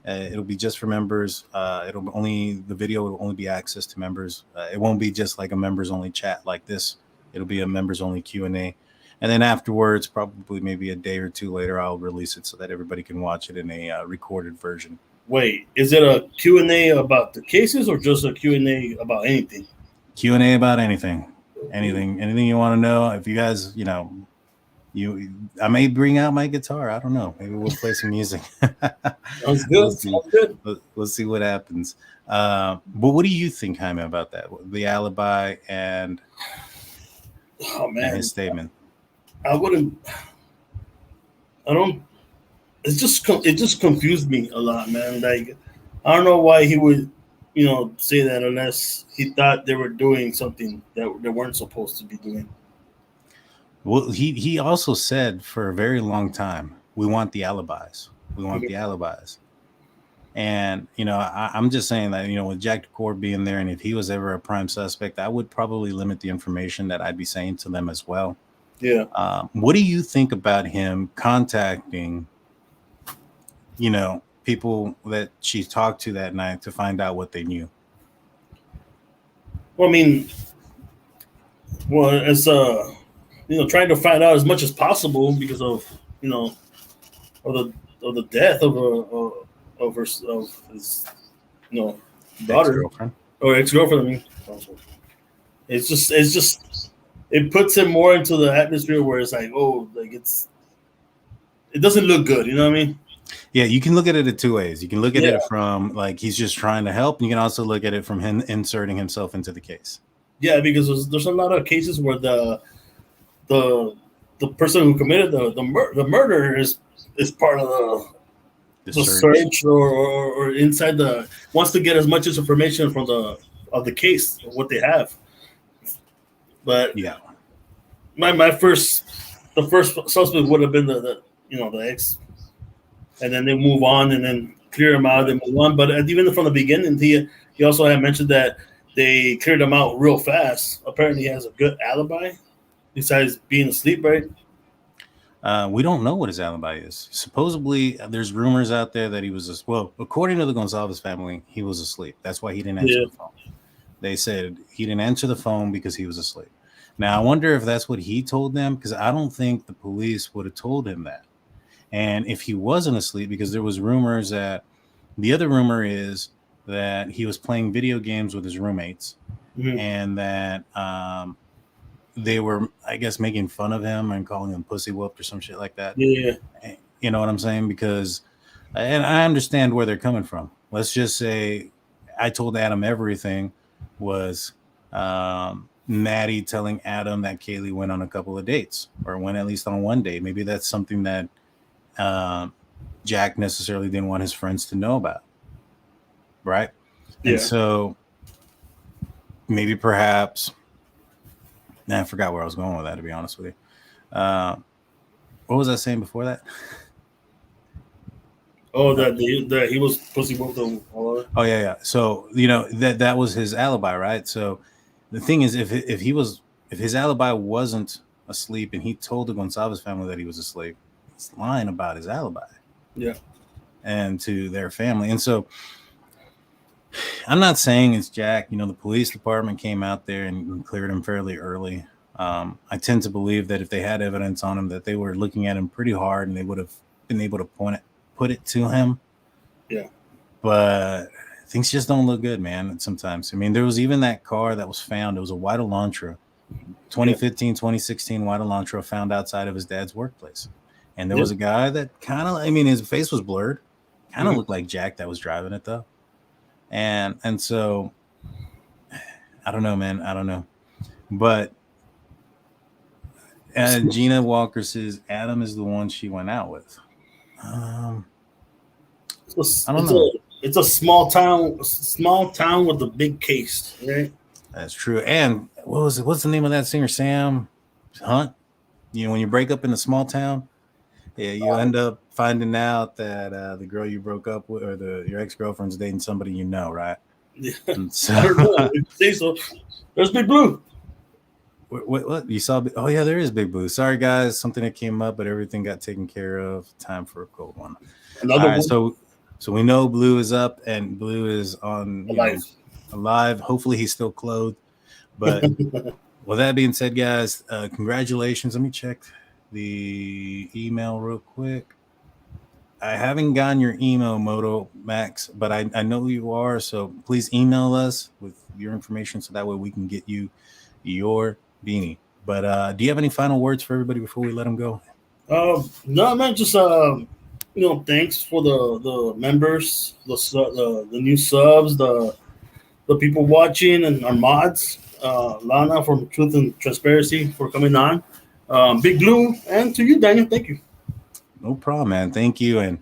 It'll be just for members. The video will only be access to members. It won't be just like a members only chat like this. It'll be a members only Q&A. And then afterwards, probably maybe a day or two later, I'll release it so that everybody can watch it in a recorded version. Wait, is it a Q&A about the cases or just a Q&A about anything? Q&A about anything you want to know. If you guys, I may bring out my guitar. I don't know. Maybe we'll play some music. Sounds good. We'll see what happens. But what do you think, Jaime, about that? The alibi and his statement. It just confused me a lot, man. Like, I don't know why he would, say that unless he thought they were doing something that they weren't supposed to be doing. Well, he also said for a very long time, we want the alibis. The alibis. And, I'm just saying that, with Jack DeCour being there, and if he was ever a prime suspect, I would probably limit the information that I'd be saying to them as well. Yeah. What do you think about him contacting, people that she talked to that night to find out what they knew? Well, I mean, it's trying to find out as much as possible because of of the death of of his daughter Ex-girlfriend. or ex-girlfriend. I mean, it's just it puts him more into the atmosphere where it's like, oh, like it doesn't look good. You know what I mean? Yeah, you can look at it in two ways. You can look at it from like he's just trying to help. And you can also look at it from him inserting himself into the case. Yeah, because there's a lot of cases where the person who committed the murder is part of the search or inside wants to get as much information from the case of what they have. But yeah, the first suspect would have been the ex, and then they move on and then clear him out and move on. But even from the beginning, he also had mentioned that they cleared him out real fast. Apparently, he has a good alibi besides being asleep, right? We don't know what his alibi is. Supposedly, there's rumors out there that he was according to the Goncalves family, he was asleep. That's why he didn't answer the phone. They said he didn't answer the phone because he was asleep. Now, I wonder if that's what he told them, because I don't think the police would have told him that. And if he wasn't asleep, because there was rumors that the other rumor is that he was playing video games with his roommates and that they were, I guess, making fun of him and calling him pussy whooped or some shit like that. Yeah. You know what I'm saying? Because, and I understand where they're coming from. Let's just say I told Adam everything was Maddie telling Adam that Kaylee went on a couple of dates or went at least on one date. Maybe that's something that Jack necessarily didn't want his friends to know about. Right. Yeah. And so maybe perhaps I forgot where I was going with that, to be honest with you. What was I saying before that? Oh, that he was pussy whooped. Oh yeah. So that was his alibi, right? So the thing is, if his alibi wasn't asleep and he told the Goncalves family that he was asleep, he's lying about his alibi. Yeah. And to their family. And so I'm not saying it's Jack. The police department came out there and cleared him fairly early. I tend to believe that if they had evidence on him, that they were looking at him pretty hard and they would have been able to put it to him. Yeah. But things just don't look good, man, sometimes. I mean, there was even that car that was found. It was a white Elantra, 2015, 2016 white Elantra found outside of his dad's workplace. And there was a guy that kind of, his face was blurred. Kind of looked like Jack that was driving it, though. And so, I don't know, man. I don't know. But Gina Walker says Adam is the one she went out with. I don't know. It's a small town with a big case, right? That's true. And what's the name of that singer, Sam Hunt? When you break up in a small town, you end up finding out that the girl you broke up with or your ex-girlfriend's dating somebody you know, right? Yeah. So, I don't know. See, so there's Big Blue. What you saw? Oh yeah, there is Big Blue. Sorry guys, something that came up, but everything got taken care of. Time for a cold one. Another one. So we know Blue is up and Blue is on alive. Hopefully he's still clothed. But with that being said, guys, congratulations. Let me check the email real quick. I haven't gotten your email, Moto Max, but I know who you are. So please email us with your information so that way we can get you your beanie. But do you have any final words for everybody before we let them go? No, man. Just thanks for the members, the new subs, the people watching, and our mods. Lana from Truth and Transparency for coming on. Big Blue, and to you, Daniel. Thank you. No problem, man. Thank you, and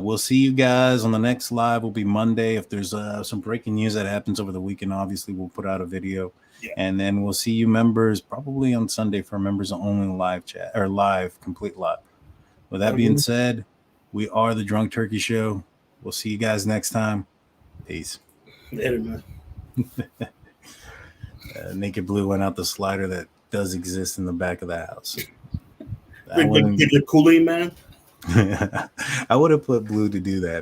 we'll see you guys on the next live. Will be Monday. If there's some breaking news that happens over the weekend, obviously we'll put out a video. Yeah. And then we'll see you members probably on Sunday for members only live chat or complete live. With that being said, we are the Drunk Turkey Show. We'll see you guys next time. Peace. Later, man. Naked Blue went out the slider that does exist in the back of the house. The Kool-Aid man. I would have put Blue to do that.